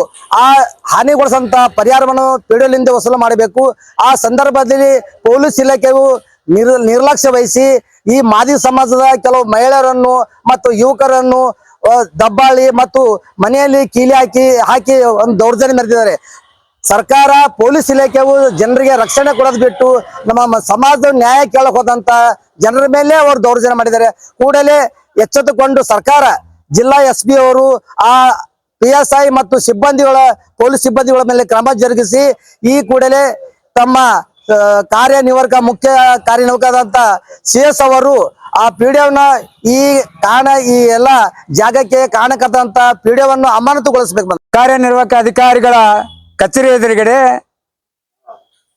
ಆ ಹಾನಿಗೊಳಿಸಂತ ಪರಿಹಾರವನ್ನು ಪಿಡಿಒಲಿಂದ ವಸೂಲು ಮಾಡಬೇಕು. ಆ ಸಂದರ್ಭದಲ್ಲಿ ಪೊಲೀಸ್ ಇಲಾಖೆಯು ನಿರ್ಲಕ್ಷ್ಯ ವಹಿಸಿ ಈ ಮಾದಿಗ ಸಮಾಜದ ಕೆಲವು ಮಹಿಳೆಯರನ್ನು ಮತ್ತು ಯುವಕರನ್ನು ದಬ್ಬಾಳಿ ಮತ್ತು ಮನೆಯಲ್ಲಿ ಕೀಲಿ ಹಾಕಿ ಒಂದು ದೌರ್ಜನ್ಯ ಮೆರೆದಿದ್ದಾರೆ. ಸರ್ಕಾರ ಪೊಲೀಸ್ ಇಲಾಖೆಯು ಜನರಿಗೆ ರಕ್ಷಣೆ ಕೊಡೋದು ಬಿಟ್ಟು ನಮ್ಮ ಸಮಾಜದ ನ್ಯಾಯ ಕೇಳಕ್ ಹೋದಂತ ಜನರ ಮೇಲೆ ಅವರು ದೌರ್ಜನ್ಯ ಮಾಡಿದ್ದಾರೆ. ಕೂಡಲೇ ಎಚ್ಚೆತ್ತುಕೊಂಡು ಸರ್ಕಾರ ಜಿಲ್ಲಾ SP ಅವರು ಆ PSI ಮತ್ತು ಪೊಲೀಸ್ ಸಿಬ್ಬಂದಿಗಳ ಮೇಲೆ ಕ್ರಮ ಜರುಗಿಸಿ ಈ ಕೂಡಲೇ ತಮ್ಮ ಮುಖ್ಯ ಕಾರ್ಯನಿರ್ವಾಹಕರಾದಂತ CS ಅವರು ಆ ಪಿಡಿಒನ ಈ ಎಲ್ಲ ಜಾಗಕ್ಕೆ ಕಾರಣಕರ್ತಂತ ಪಿಡಿಒವನ್ನು ಅಮಾನತುಗೊಳಿಸಬೇಕು. ಕಾರ್ಯನಿರ್ವಾಹಕ ಅಧಿಕಾರಿಗಳ ಕಚೇರಿ ಎದುರುಗಡೆ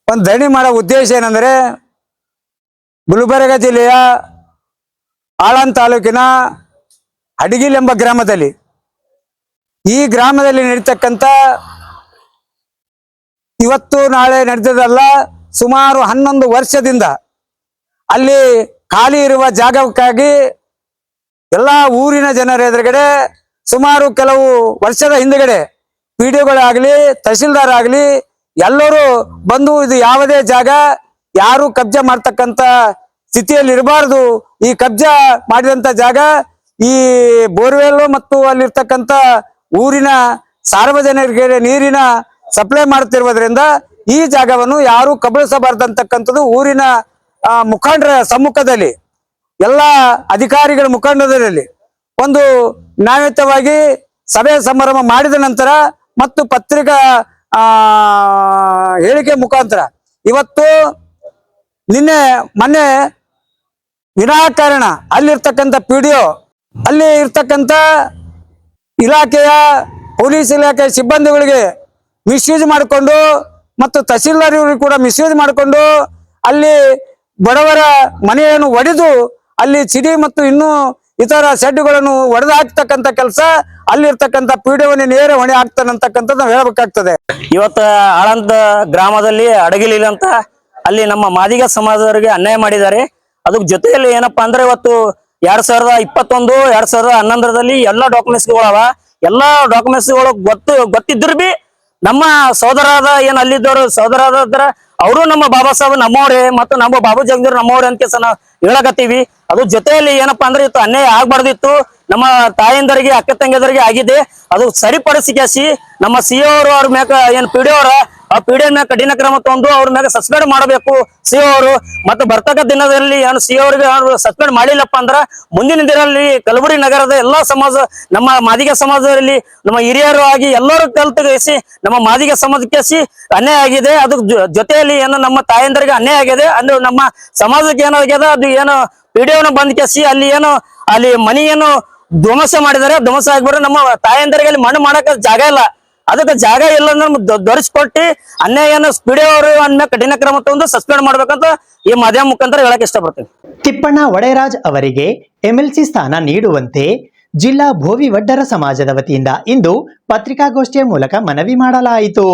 ಒಂದು ಧರಣಿ ಮಾಡೋ ಉದ್ದೇಶ ಏನಂದ್ರೆ, ಗುಲ್ಬರ್ಗ ಜಿಲ್ಲೆಯ ಆಳಂದ ತಾಲೂಕಿನ ಅಡಗಿಲ್ ಎಂಬ ಗ್ರಾಮದಲ್ಲಿ ಈ ಗ್ರಾಮದಲ್ಲಿ ನಡೀತಕ್ಕಂಥ ಇವತ್ತು ನಾಳೆ ನಡೆದದಲ್ಲ, ಸುಮಾರು 11 ವರ್ಷದಿಂದ ಅಲ್ಲಿ ಖಾಲಿ ಇರುವ ಜಾಗಕ್ಕಾಗಿ ಎಲ್ಲ ಊರಿನ ಜನರ ಎದುರುಗಡೆ ಸುಮಾರು ಕೆಲವು ವರ್ಷದ ಹಿಂದುಗಡೆ ಪಿಡಿಒಗಳಾಗ್ಲಿ ತಹಶೀಲ್ದಾರ್ ಆಗ್ಲಿ ಎಲ್ಲರೂ ಬಂದು ಇದು ಯಾವುದೇ ಜಾಗ ಯಾರು ಕಬ್ಜಾ ಮಾಡ್ತಕ್ಕಂತ ಸ್ಥಿತಿಯಲ್ಲಿ ಇರಬಾರ್ದು, ಈ ಕಬ್ಜಾ ಮಾಡಿದಂತ ಜಾಗ ಈ ಬೋರ್ವೆಲ್ ಮತ್ತು ಅಲ್ಲಿರ್ತಕ್ಕಂಥ ಊರಿನ ಸಾರ್ವಜನಿಕರಿಗೆ ನೀರಿನ ಸಪ್ಲೈ ಮಾಡ್ತಿರುವುದರಿಂದ ಈ ಜಾಗವನ್ನು ಯಾರು ಕಬಳಿಸಬಾರ್ದಂತಕ್ಕಂಥದ್ದು ಊರಿನ ಮುಖಂಡರ ಸಮ್ಮುಖದಲ್ಲಿ ಎಲ್ಲ ಅಧಿಕಾರಿಗಳ ಮುಖಂಡರಲ್ಲಿ ಒಂದು ನ್ಯಾಯಯುತವಾಗಿ ಸಭೆ ಸಮಾರಂಭ ಮಾಡಿದ ನಂತರ ಮತ್ತು ಪತ್ರಿಕಾ ಹೇಳಿಕೆ ಮುಖಾಂತರ ಇವತ್ತು ಮೊನ್ನೆ ವಿನಾಕಾರಣ ಅಲ್ಲಿರ್ತಕ್ಕಂಥ ಪಿಡಿಒ ಅಲ್ಲಿ ಇರ್ತಕ್ಕಂಥ ಇಲಾಖೆಯ ಪೊಲೀಸ್ ಇಲಾಖೆ ಸಿಬ್ಬಂದಿಗಳಿಗೆ ಮಿಸ್ಯೂಸ್ ಮಾಡಿಕೊಂಡು ಮತ್ತು ತಹಸೀಲ್ದಾರ್ ಇವರಿಗೆ ಕೂಡ ಮಿಸ್ಯೂಸ್ ಮಾಡಿಕೊಂಡು ಅಲ್ಲಿ ಬಡವರ ಮನೆಯನ್ನು ಒಡೆದು ಅಲ್ಲಿ ಚಿಡಿ ಮತ್ತು ಇನ್ನೂ ಇತರ ಶೆಡ್ಗಳನ್ನು ಒಡೆದು ಹಾಕ್ತಕ್ಕಂಥ ಕೆಲಸ ಅಲ್ಲಿರ್ತಕ್ಕಂಥ ಪಿಡಿಒನೇ ನೇರ ಹೊಣೆ ಆಗ್ತಾನಂತಕ್ಕಂಥದ್ದು ನಾವು ಹೇಳ್ಬೇಕಾಗ್ತದೆ. ಇವತ್ತು ಆಳಂದ ಗ್ರಾಮದಲ್ಲಿ ಅಡಗಿಲಿಲ್ಲ ಅಂತ ಅಲ್ಲಿ ನಮ್ಮ ಮಾದಿಗ ಸಮಾಜದವರಿಗೆ ಅನ್ಯಾಯ ಮಾಡಿದ್ದಾರೆ. ಅದ್ರ ಜೊತೆಯಲ್ಲಿ ಏನಪ್ಪಾ ಅಂದ್ರೆ ಇವತ್ತು 2021 2011 ಎಲ್ಲ ಡಾಕ್ಯುಮೆಂಟ್ಸ್ಗಳವ ಎಲ್ಲ ಡಾಕ್ಯುಮೆಂಟ್ಸ್ಗಳು ಗೊತ್ತಿದ್ರು ಬಿ ನಮ್ಮ ಸೋದರಾದ ಏನ್ ಅಲ್ಲಿದ್ದವರು ಸೋದರಾದ್ರ ಅವರು ನಮ್ಮ ಬಾಬಾ ಸಾಹೇಬ್ ನಮ್ಮವ್ರೆ ಮತ್ತು ನಮ್ಮ ಬಾಬು ಜಗದೀರ್ ನಮ್ಮವ್ರೆ ಅಂತ ನಾವು ಹೇಳಕತ್ತೀವಿ. ಅದು ಜೊತೆಯಲ್ಲಿ ಏನಪ್ಪಾ ಅಂದ್ರೆ ಇವತ್ತು ಅನ್ಯಾಯ ಆಗ್ಬಾರ್ದಿತ್ತು, ನಮ್ಮ ತಾಯಂದರಿಗೆ ಅಕ್ಕ ತಂಗಿಯದರಿಗೆ ಆಗಿದೆ. ಅದು ಸರಿಪಡಿಸಿ ನಮ್ಮ CO ಅವರು ಅವ್ರ ಮ್ಯಾಗ ಏನ್ ಪಿಡಿಒ ಅವರ ಆ ಪಿಡಿಒ ಮ್ಯಾಗ ಕಠಿಣ ಕ್ರಮ ತಗೊಂಡು ಅವ್ರ ಮ್ಯಾಗ ಸಸ್ಪೆಂಡ್ ಮಾಡಬೇಕು CO ಅವರು. ಮತ್ತು ಬರ್ತಕ್ಕ ದಿನದಲ್ಲಿ ಏನು CO ಅವರಿಗೆ ಸಸ್ಪೆಂಡ್ ಮಾಡಿಲ್ಲಪ್ಪ ಅಂದ್ರ ಮುಂದಿನ ದಿನದಲ್ಲಿ ಕಲಬುರಗಿ ನಗರದ ಎಲ್ಲಾ ಸಮಾಜ ನಮ್ಮ ಮಾದಿಗ ಸಮಾಜದಲ್ಲಿ ನಮ್ಮ ಹಿರಿಯರು ಆಗಿ ಎಲ್ಲರೂ ಕಲ್ತಗಿಸಿ ನಮ್ಮ ಮಾದಿಗ ಸಮಾಜಕ್ಕೆ ಅನ್ಯಾಯ ಆಗಿದೆ. ಅದ್ರ ಜೊತೆಯಲ್ಲಿ ಏನು ನಮ್ಮ ತಾಯಂದರಿಗೆ ಅನ್ಯಾಯ ಆಗಿದೆ. ಅಂದ್ರೆ ನಮ್ಮ ಸಮಾಜಕ್ಕೆ ಏನಾಗ್ಯದ ಅದು ಏನು ಪಿಡಿಒನ ಬಂದ್ ಕೇಸಿ ಅಲ್ಲಿ ಮನಿ ಏನು ಧ್ವಂಸ ಮಾಡಿದ್ದಾರೆ. ಧ್ವಂಸ ಆಗ್ಬಿಟ್ರೆ ನಮ್ಮ ತಾಯಂದರಿಗೆ ಅಲ್ಲಿ ಮಣ್ಣು ಮಾಡಕ ಜಾಗ ಇಲ್ಲ, ಅದಕ್ಕೆ ಜಾಗ ಇಲ್ಲ ಅಂದ್ರೆ ದೊರಸ್ಕೊಟ್ಟಿ ಅನ್ಯಾಯ ಪಿಡಿಒ ಅವರು ಅನ್ನ ಕಠಿಣ ಕ್ರಮ ತಗೊಂಡು ಸಸ್ಪೆಂಡ್ ಮಾಡ್ಬೇಕಂತ ಈ ಮಾಧ್ಯಮ ಮುಖಾಂತರ ಹೇಳಕ್ ಇಷ್ಟಪಡ್ತೀನಿ. ತಿಪ್ಪಣ್ಣ ಒಡೆಯರಾಜ್ ಅವರಿಗೆ MLC ಸ್ಥಾನ ನೀಡುವಂತೆ ಜಿಲ್ಲಾ ಭೋವಿ ವಡ್ಡರ ಸಮಾಜದ ವತಿಯಿಂದ ಇಂದು ಪತ್ರಿಕಾಗೋಷ್ಠಿಯ ಮೂಲಕ ಮನವಿ ಮಾಡಲಾಯಿತು.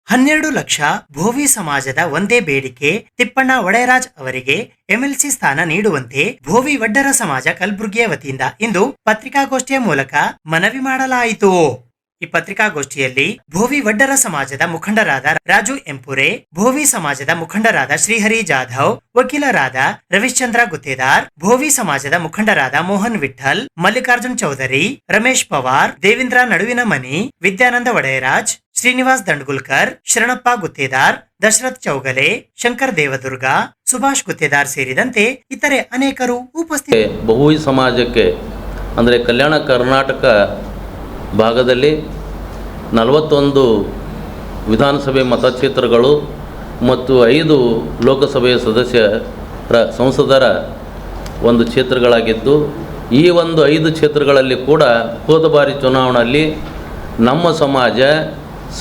12 ಲಕ್ಷ ಭೋವಿ ಸಮಾಜದ ಒಂದೇ ಬೇಡಿಕೆ, ತಿಪ್ಪಣ್ಣ ಒಡೆಯರಾಜ್ ಅವರಿಗೆ MLC ಸ್ಥಾನ ನೀಡುವಂತೆ ಭೋವಿ ವಡ್ಡರ ಸಮಾಜ ಕಲಬುರಗಿಯ ವತಿಯಿಂದ ಇಂದು ಪತ್ರಿಕಾಗೋಷ್ಠಿಯ ಮೂಲಕ ಮನವಿ ಮಾಡಲಾಯಿತು. ಈ ಪತ್ರಿಕಾಗೋಷ್ಠಿಯಲ್ಲಿ ಭೋವಿ ವಡ್ಡರ ಸಮಾಜದ ಮುಖಂಡರಾದ ರಾಜು ಎಂಪುರೆ, ಭೋವಿ ಸಮಾಜದ ಮುಖಂಡರಾದ ಶ್ರೀಹರಿ ಜಾಧವ್, ವಕೀಲರಾದ ರವಿಶ್ಚಂದ್ರ ಗುತ್ತೇದಾರ್, ಭೋವಿ ಸಮಾಜದ ಮುಖಂಡರಾದ ಮೋಹನ್ ವಿಠಲ್, ಮಲ್ಲಿಕಾರ್ಜುನ್ ಚೌಧರಿ, ರಮೇಶ್ ಪವಾರ್, ದೇವೇಂದ್ರ ನಡುವಿನ ಮನಿ, ವಿದ್ಯಾನಂದ ವಡೇರಾಜ್, ಶ್ರೀನಿವಾಸ್ ದಂಡ್ಗುಲ್ಕರ್, ಶರಣಪ್ಪ ಗುತ್ತೇದಾರ್, ದಶರಥ್ ಚೌಗಲೆ, ಶಂಕರ್ ದೇವದುರ್ಗ, ಸುಭಾಷ್ ಗುತ್ತೇದಾರ್ ಸೇರಿದಂತೆ ಇತರೆ ಅನೇಕರು ಉಪಸ್ಥಿತರಿದ್ದರು. ಬಹುವಿ ಸಮಾಜಕ್ಕೆ ಅಂದರೆ ಕಲ್ಯಾಣ ಕರ್ನಾಟಕ ಭಾಗದಲ್ಲಿ 41 ವಿಧಾನಸಭೆ ಮತಕ್ಷೇತ್ರಗಳು ಮತ್ತು 5 ಲೋಕಸಭೆಯ ಸದಸ್ಯರ ಸಂಸದರ ಒಂದು ಕ್ಷೇತ್ರಗಳಾಗಿದ್ದು, ಈ ಒಂದು 5 ಕ್ಷೇತ್ರಗಳಲ್ಲಿ ಕೂಡ ಹೋದ ಬಾರಿ ಚುನಾವಣೆಯಲ್ಲಿ ನಮ್ಮ ಸಮಾಜ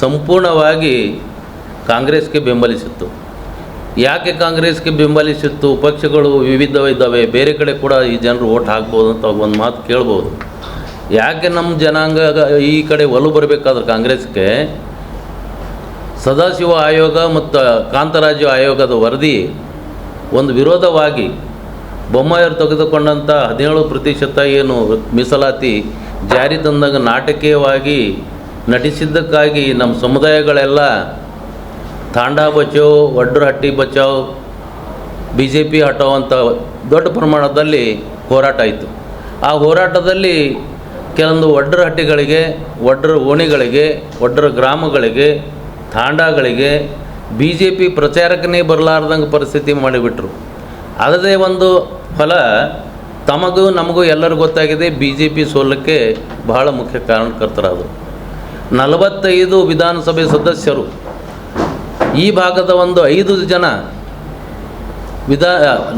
ಸಂಪೂರ್ಣವಾಗಿ ಕಾಂಗ್ರೆಸ್ಗೆ ಬೆಂಬಲಿಸಿತ್ತು. ಯಾಕೆ ಕಾಂಗ್ರೆಸ್ಗೆ ಬೆಂಬಲಿಸಿತ್ತು? ಪಕ್ಷಗಳು ವಿವಿಧವಿದ್ದಾವೆ, ಬೇರೆ ಕಡೆ ಕೂಡ ಈ ಜನರು ಓಟ್ ಹಾಕ್ಬೋದು ಅಂತ ಒಂದು ಮಾತು ಕೇಳ್ಬೋದು. ಯಾಕೆ ನಮ್ಮ ಜನಾಂಗ ಈ ಕಡೆ ಒಲು ಬರಬೇಕಾದ್ರೆ ಕಾಂಗ್ರೆಸ್ಗೆ ಸದಾಶಿವ ಆಯೋಗ ಮತ್ತು ಕಾಂತರಾಜು ಆಯೋಗದ ವರದಿ ಒಂದು ವಿರೋಧವಾಗಿ ಬೊಮ್ಮಾಯಿಯವರು ತೆಗೆದುಕೊಂಡಂಥ 17% ಏನು ಮೀಸಲಾತಿ ಜಾರಿ ತಂದಾಗ ನಾಟಕೀಯವಾಗಿ ನಟಿಸಿದ್ದಕ್ಕಾಗಿ ನಮ್ಮ ಸಮುದಾಯಗಳೆಲ್ಲ ತಾಂಡಾ ಬಚಾವ್, ವಡ್ರ ಹಟ್ಟಿ ಬಚಾವ್, BJP ಹಟಾವ್ ಅಂತ ದೊಡ್ಡ ಪ್ರಮಾಣದಲ್ಲಿ ಹೋರಾಟ ಆಯಿತು. ಆ ಹೋರಾಟದಲ್ಲಿ ಕೆಲವೊಂದು ವಡ್ರ ಹಟ್ಟಿಗಳಿಗೆ, ವಡ್ರ ಓಣಿಗಳಿಗೆ, ವಡ್ರ ಗ್ರಾಮಗಳಿಗೆ, ತಾಂಡಾಗಳಿಗೆ BJP ಪ್ರಚಾರಕನೇ ಬರಲಾರ್ದಂಗೆ ಪರಿಸ್ಥಿತಿ ಮಾಡಿಬಿಟ್ರು. ಅದರದೇ ಒಂದು ಫಲ ತಮಗೂ ನಮಗೂ ಎಲ್ಲರಿಗೂ ಗೊತ್ತಾಗಿದೆ. BJP ಸೋಲಕ್ಕೆ ಬಹಳ ಮುಖ್ಯ ಕಾರಣಕರ್ತರಾದರು. 45 ವಿಧಾನಸಭೆ ಸದಸ್ಯರು, ಈ ಭಾಗದ ಒಂದು 5 ಜನ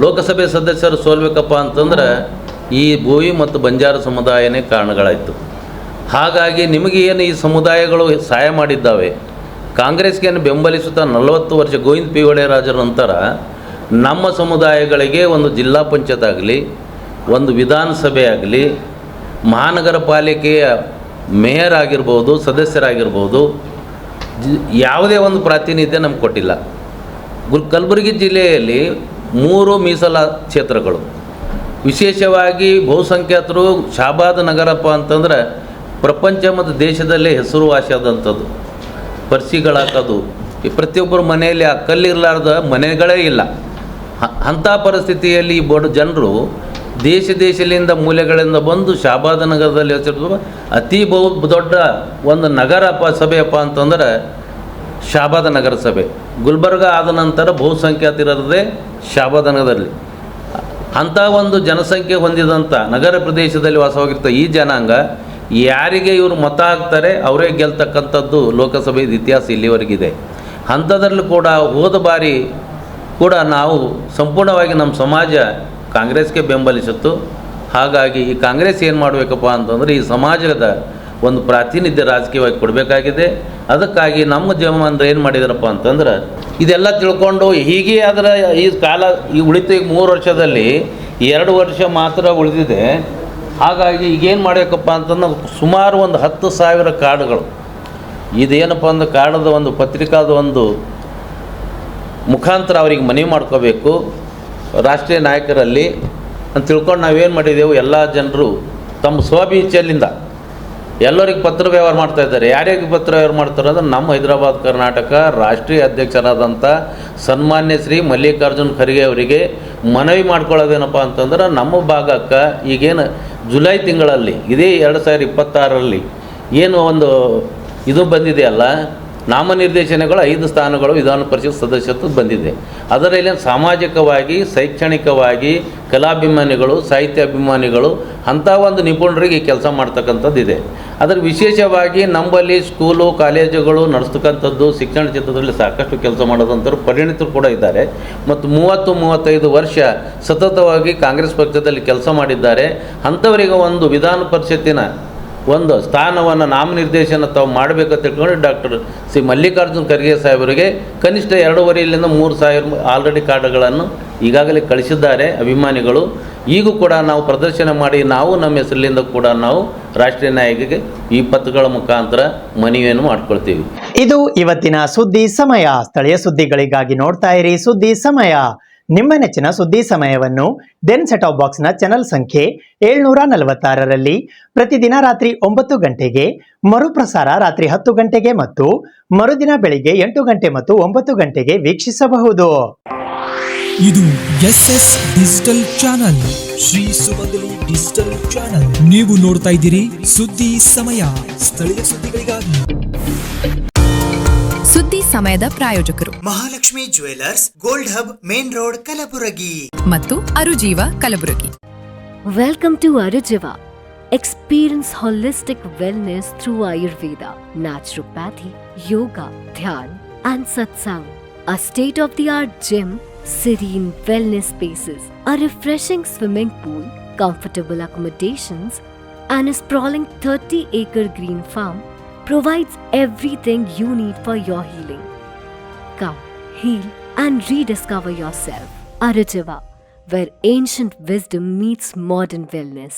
ಲೋಕಸಭೆ ಸದಸ್ಯರು ಸೋಲ್ಬೇಕಪ್ಪ ಅಂತಂದ್ರೆ ಈ ಭೋವಿ ಮತ್ತು ಬಂಜಾರ ಸಮುದಾಯನೇ ಕಾರಣಗಳಾಯಿತು. ಹಾಗಾಗಿ ನಿಮಗೆ ಏನು ಈ ಸಮುದಾಯಗಳು ಸಹಾಯ ಮಾಡಿದ್ದಾವೆ, ಕಾಂಗ್ರೆಸ್ಗೆ ಬೆಂಬಲಿಸುತ್ತಾ 40 ವರ್ಷ ಗೋವಿಂದ ಪಿ ಒಡೆಯರಾಜರ ನಂತರ ನಮ್ಮ ಸಮುದಾಯಗಳಿಗೆ ಒಂದು ಜಿಲ್ಲಾ ಪಂಚಾಯತ್ ಆಗಲಿ, ಒಂದು ವಿಧಾನಸಭೆ ಆಗಲಿ, ಮಹಾನಗರ ಪಾಲಿಕೆಯ ಮೇಯರ್ ಆಗಿರ್ಬೋದು, ಸದಸ್ಯರಾಗಿರ್ಬೋದು, ಯಾವುದೇ ಒಂದು ಪ್ರಾತಿನಿಧ್ಯ ನಮ್ಗೆ ಕೊಟ್ಟಿಲ್ಲ. ಕಲಬುರಗಿ ಜಿಲ್ಲೆಯಲ್ಲಿ 3 ಮೀಸಲ ಕ್ಷೇತ್ರಗಳು, ವಿಶೇಷವಾಗಿ ಬಹುಸಂಖ್ಯಾತರು ಶಾಬಾದ್ ನಗರಪ್ಪ ಅಂತಂದ್ರೆ ಪ್ರಪಂಚ ಮತ್ತು ದೇಶದಲ್ಲೇ ಹೆಸರುವಾಸಿಯಾದಂಥದ್ದು. ಪರ್ಸಿಗಳಾಕೋದು, ಈ ಪ್ರತಿಯೊಬ್ಬರ ಮನೆಯಲ್ಲಿ ಆ ಕಲ್ಲಿರಲಾರ್ದ ಮನೆಗಳೇ ಇಲ್ಲ. ಅಂಥ ಪರಿಸ್ಥಿತಿಯಲ್ಲಿ ಈ ಬಡ ಜನರು ದೇಶದಿಂದ ಮೂಲೆಗಳಿಂದ ಬಂದು ಶಾಬಾದ್ ನಗರದಲ್ಲಿ ಹೆಸರು ಅತಿ ದೊಡ್ಡ ಒಂದು ನಗರ ಸಭೆಯಪ್ಪ ಅಂತಂದ್ರೆ ಶಾಬಾದ್ ನಗರ ಸಭೆ. ಗುಲ್ಬರ್ಗ ಆದ ನಂತರ ಬಹುಸಂಖ್ಯಾತರಿರದೆ ಶಾಬಾದ್ ನಗರದಲ್ಲಿ ಅಂಥ ಒಂದು ಜನಸಂಖ್ಯೆ ಹೊಂದಿದಂಥ ನಗರ ಪ್ರದೇಶದಲ್ಲಿ ವಾಸವಾಗಿರ್ತ ಈ ಜನಾಂಗ ಯಾರಿಗೆ ಇವರು ಮತ ಹಾಕ್ತಾರೆ ಅವರೇ ಗೆಲ್ತಕ್ಕಂಥದ್ದು ಲೋಕಸಭೆಯ ಇತಿಹಾಸ ಇಲ್ಲಿವರೆಗಿದೆ. ಅಂಥದ್ರಲ್ಲೂ ಕೂಡ ಹೋದ ಬಾರಿ ಕೂಡ ನಾವು ಸಂಪೂರ್ಣವಾಗಿ ನಮ್ಮ ಸಮಾಜ ಕಾಂಗ್ರೆಸ್ಗೆ ಬೆಂಬಲಿಸಿತ್ತು. ಹಾಗಾಗಿ ಈ ಕಾಂಗ್ರೆಸ್ ಏನು ಮಾಡಬೇಕಪ್ಪ ಅಂತಂದರೆ ಈ ಸಮಾಜದ ಒಂದು ಪ್ರಾತಿನಿಧ್ಯ ರಾಜಕೀಯವಾಗಿ ಕೊಡಬೇಕಾಗಿದೆ. ಅದಕ್ಕಾಗಿ ನಮ್ಮ ಜಮಾನರು ಏನು ಮಾಡಿದಾರಪ್ಪ ಅಂತಂದ್ರೆ ಇದೆಲ್ಲ ತಿಳ್ಕೊಂಡು ಹೀಗೆ ಅದರ ಈ ಕಾಲ ಈ ಉಳಿತು. ಈಗ 3 ವರ್ಷದಲ್ಲಿ 2 ವರ್ಷ ಮಾತ್ರ ಉಳಿದಿದೆ. ಹಾಗಾಗಿ ಈಗೇನು ಮಾಡಬೇಕಪ್ಪ ಅಂತಂದ್ರೆ ಸುಮಾರು ಒಂದು 10,000 ಕಾರ್ಡ್ಗಳು, ಇದೇನಪ್ಪ ಅಂದ್ರೆ ಕಾರ್ಡದ ಒಂದು ಪತ್ರಿಕಾದ ಒಂದು ಮುಖಾಂತರ ಅವ್ರಿಗೆ ಮನವಿ ಮಾಡ್ಕೋಬೇಕು ರಾಷ್ಟ್ರೀಯ ನಾಯಕರಲ್ಲಿ ಅಂತ ತಿಳ್ಕೊಂಡು ನಾವೇನು ಮಾಡಿದೆವು, ಎಲ್ಲ ಜನರು ತಮ್ಮ ಸ್ವಇಚ್ಛೆಯಿಂದ ಎಲ್ಲರಿಗೆ ಪತ್ರ ವ್ಯವಹಾರ ಮಾಡ್ತಾಯಿದ್ದಾರೆ. ಯಾರ್ಯಾರಿಗೆ ಪತ್ರ ವ್ಯವಹಾರ ಮಾಡ್ತಾರೆ ಅಂದ್ರೆ ನಮ್ಮ ಹೈದರಾಬಾದ್ ಕರ್ನಾಟಕ ರಾಷ್ಟ್ರೀಯ ಅಧ್ಯಕ್ಷರಾದಂಥ ಸನ್ಮಾನ್ಯ ಶ್ರೀ ಮಲ್ಲಿಕಾರ್ಜುನ್ ಖರ್ಗೆ ಅವರಿಗೆ ಮನವಿ ಮಾಡ್ಕೊಳ್ಳೋದೇನಪ್ಪ ಅಂತಂದ್ರೆ ನಮ್ಮ ಭಾಗಕ್ಕೆ ಈಗೇನು ಜುಲೈ ತಿಂಗಳಲ್ಲಿ ಇದೇ 2026ರಲ್ಲಿ ಏನು ಒಂದು ಇದು ಬಂದಿದೆಯಲ್ಲ ನಾಮನಿರ್ದೇಶನಗಳು 5 ಸ್ಥಾನಗಳು ವಿಧಾನ ಪರಿಷತ್ ಸದಸ್ಯತ್ವ ಬಂದಿದೆ. ಅದರಲ್ಲಿ ಸಾಮಾಜಿಕವಾಗಿ, ಶೈಕ್ಷಣಿಕವಾಗಿ, ಕಲಾಭಿಮಾನಿಗಳು, ಸಾಹಿತ್ಯ ಅಭಿಮಾನಿಗಳು ಅಂಥ ಒಂದು ನಿಪುಣರಿಗೆ ಕೆಲಸ ಮಾಡ್ತಕ್ಕಂಥದ್ದಿದೆ. ಅದರ ವಿಶೇಷವಾಗಿ ನಮ್ಮಲ್ಲಿ ಸ್ಕೂಲು ಕಾಲೇಜುಗಳು ನಡೆಸ್ತಕ್ಕಂಥದ್ದು ಶಿಕ್ಷಣ ಕ್ಷೇತ್ರದಲ್ಲಿ ಸಾಕಷ್ಟು ಕೆಲಸ ಮಾಡೋದಂಥವ್ರು ಪರಿಣಿತರು ಕೂಡ ಇದ್ದಾರೆ. ಮತ್ತು 30-35 ವರ್ಷ ಸತತವಾಗಿ ಕಾಂಗ್ರೆಸ್ ಪಕ್ಷದಲ್ಲಿ ಕೆಲಸ ಮಾಡಿದ್ದಾರೆ. ಅಂಥವರಿಗೆ ಒಂದು ವಿಧಾನ ಪರಿಷತ್ತಿನ ಒಂದು ಸ್ಥಾನವನ್ನು ನಾಮನಿರ್ದೇಶನ ತಾವು ಮಾಡಬೇಕಂತ ತಿಳ್ಕೊಂಡು ಡಾಕ್ಟರ್ ಶ್ರೀ ಮಲ್ಲಿಕಾರ್ಜುನ್ ಖರ್ಗೆ ಸಾಹೇಬರಿಗೆ ಕನಿಷ್ಠ 2,500ರಿಂದ 3,000 ಆಲ್ರೆಡಿ ಕಾರ್ಡ್ಗಳನ್ನು ಈಗಾಗಲೇ ಕಳಿಸಿದ್ದಾರೆ ಅಭಿಮಾನಿಗಳು. ಈಗೂ ಕೂಡ ನಾವು ಪ್ರದರ್ಶನ ಮಾಡಿ ನಾವು ನಮ್ಮ ಹೆಸರಿನಿಂದ ಕೂಡ ನಾವು ರಾಷ್ಟ್ರೀಯ ನಾಯಕಿಗೆ ಈ ಪತ್ರಗಳ ಮುಖಾಂತರ ಮನವಿಯನ್ನು ಮಾಡ್ಕೊಳ್ತೀವಿ. ಇದು ಇವತ್ತಿನ ಸುದ್ದಿ ಸಮಯ. ಸ್ಥಳೀಯ ಸುದ್ದಿಗಳಿಗಾಗಿ ನೋಡ್ತಾ ಇರಿ ಸುದ್ದಿ ಸಮಯ. ನಿಮ್ಮ ನೆಚ್ಚಿನ ಸುದ್ದಿ ಸಮಯವನ್ನು ದೆನ್ ಸೆಟ್ ಆಫ್ ಬಾಕ್ಸ್ನ ಚಾನೆಲ್ ಸಂಖ್ಯೆ 746ರಲ್ಲಿ ಪ್ರತಿದಿನ ರಾತ್ರಿ 9 ಗಂಟೆಗೆ, ಮರುಪ್ರಸಾರ ರಾತ್ರಿ 10 ಗಂಟೆಗೆ ಮತ್ತು ಮರುದಿನ ಬೆಳಿಗ್ಗೆ 8 ಗಂಟೆ ಮತ್ತು 9 ಗಂಟೆಗೆ ವೀಕ್ಷಿಸಬಹುದು. ಇದು SS ಡಿಜಿಟಲ್ ಚಾನಲ್, ಶ್ರೀ ಸುಮಂಗಲಿ ಡಿಜಿಟಲ್ ಚಾನಲ್. ನೀವು ನೋಡ್ತಾ ಇದ್ದೀರಿ ಸುದ್ದಿ ಸಮಯ, ಸ್ಥಳೀಯ ಸುದ್ದಿಗಳಿಗಾಗಿ. ಸುದ್ದಿ ಸಮಯದ ಪ್ರಾಯೋಜಕರು Mahalakshmi jewellers, gold hub, main road, Kalaburagi ಮತ್ತು ಅರುಜೀವ Kalaburagi. Welcome to Arujiva. Experience holistic wellness through Ayurveda, naturopathy, yoga, dhyan, and satsang. A state-of-the-art gym, serene wellness spaces, a refreshing swimming pool, comfortable accommodations, and a sprawling 30-acre green farm provides everything you need for your healing. Come, heal, and rediscover yourself. Arujiva, where ancient wisdom meets modern wellness.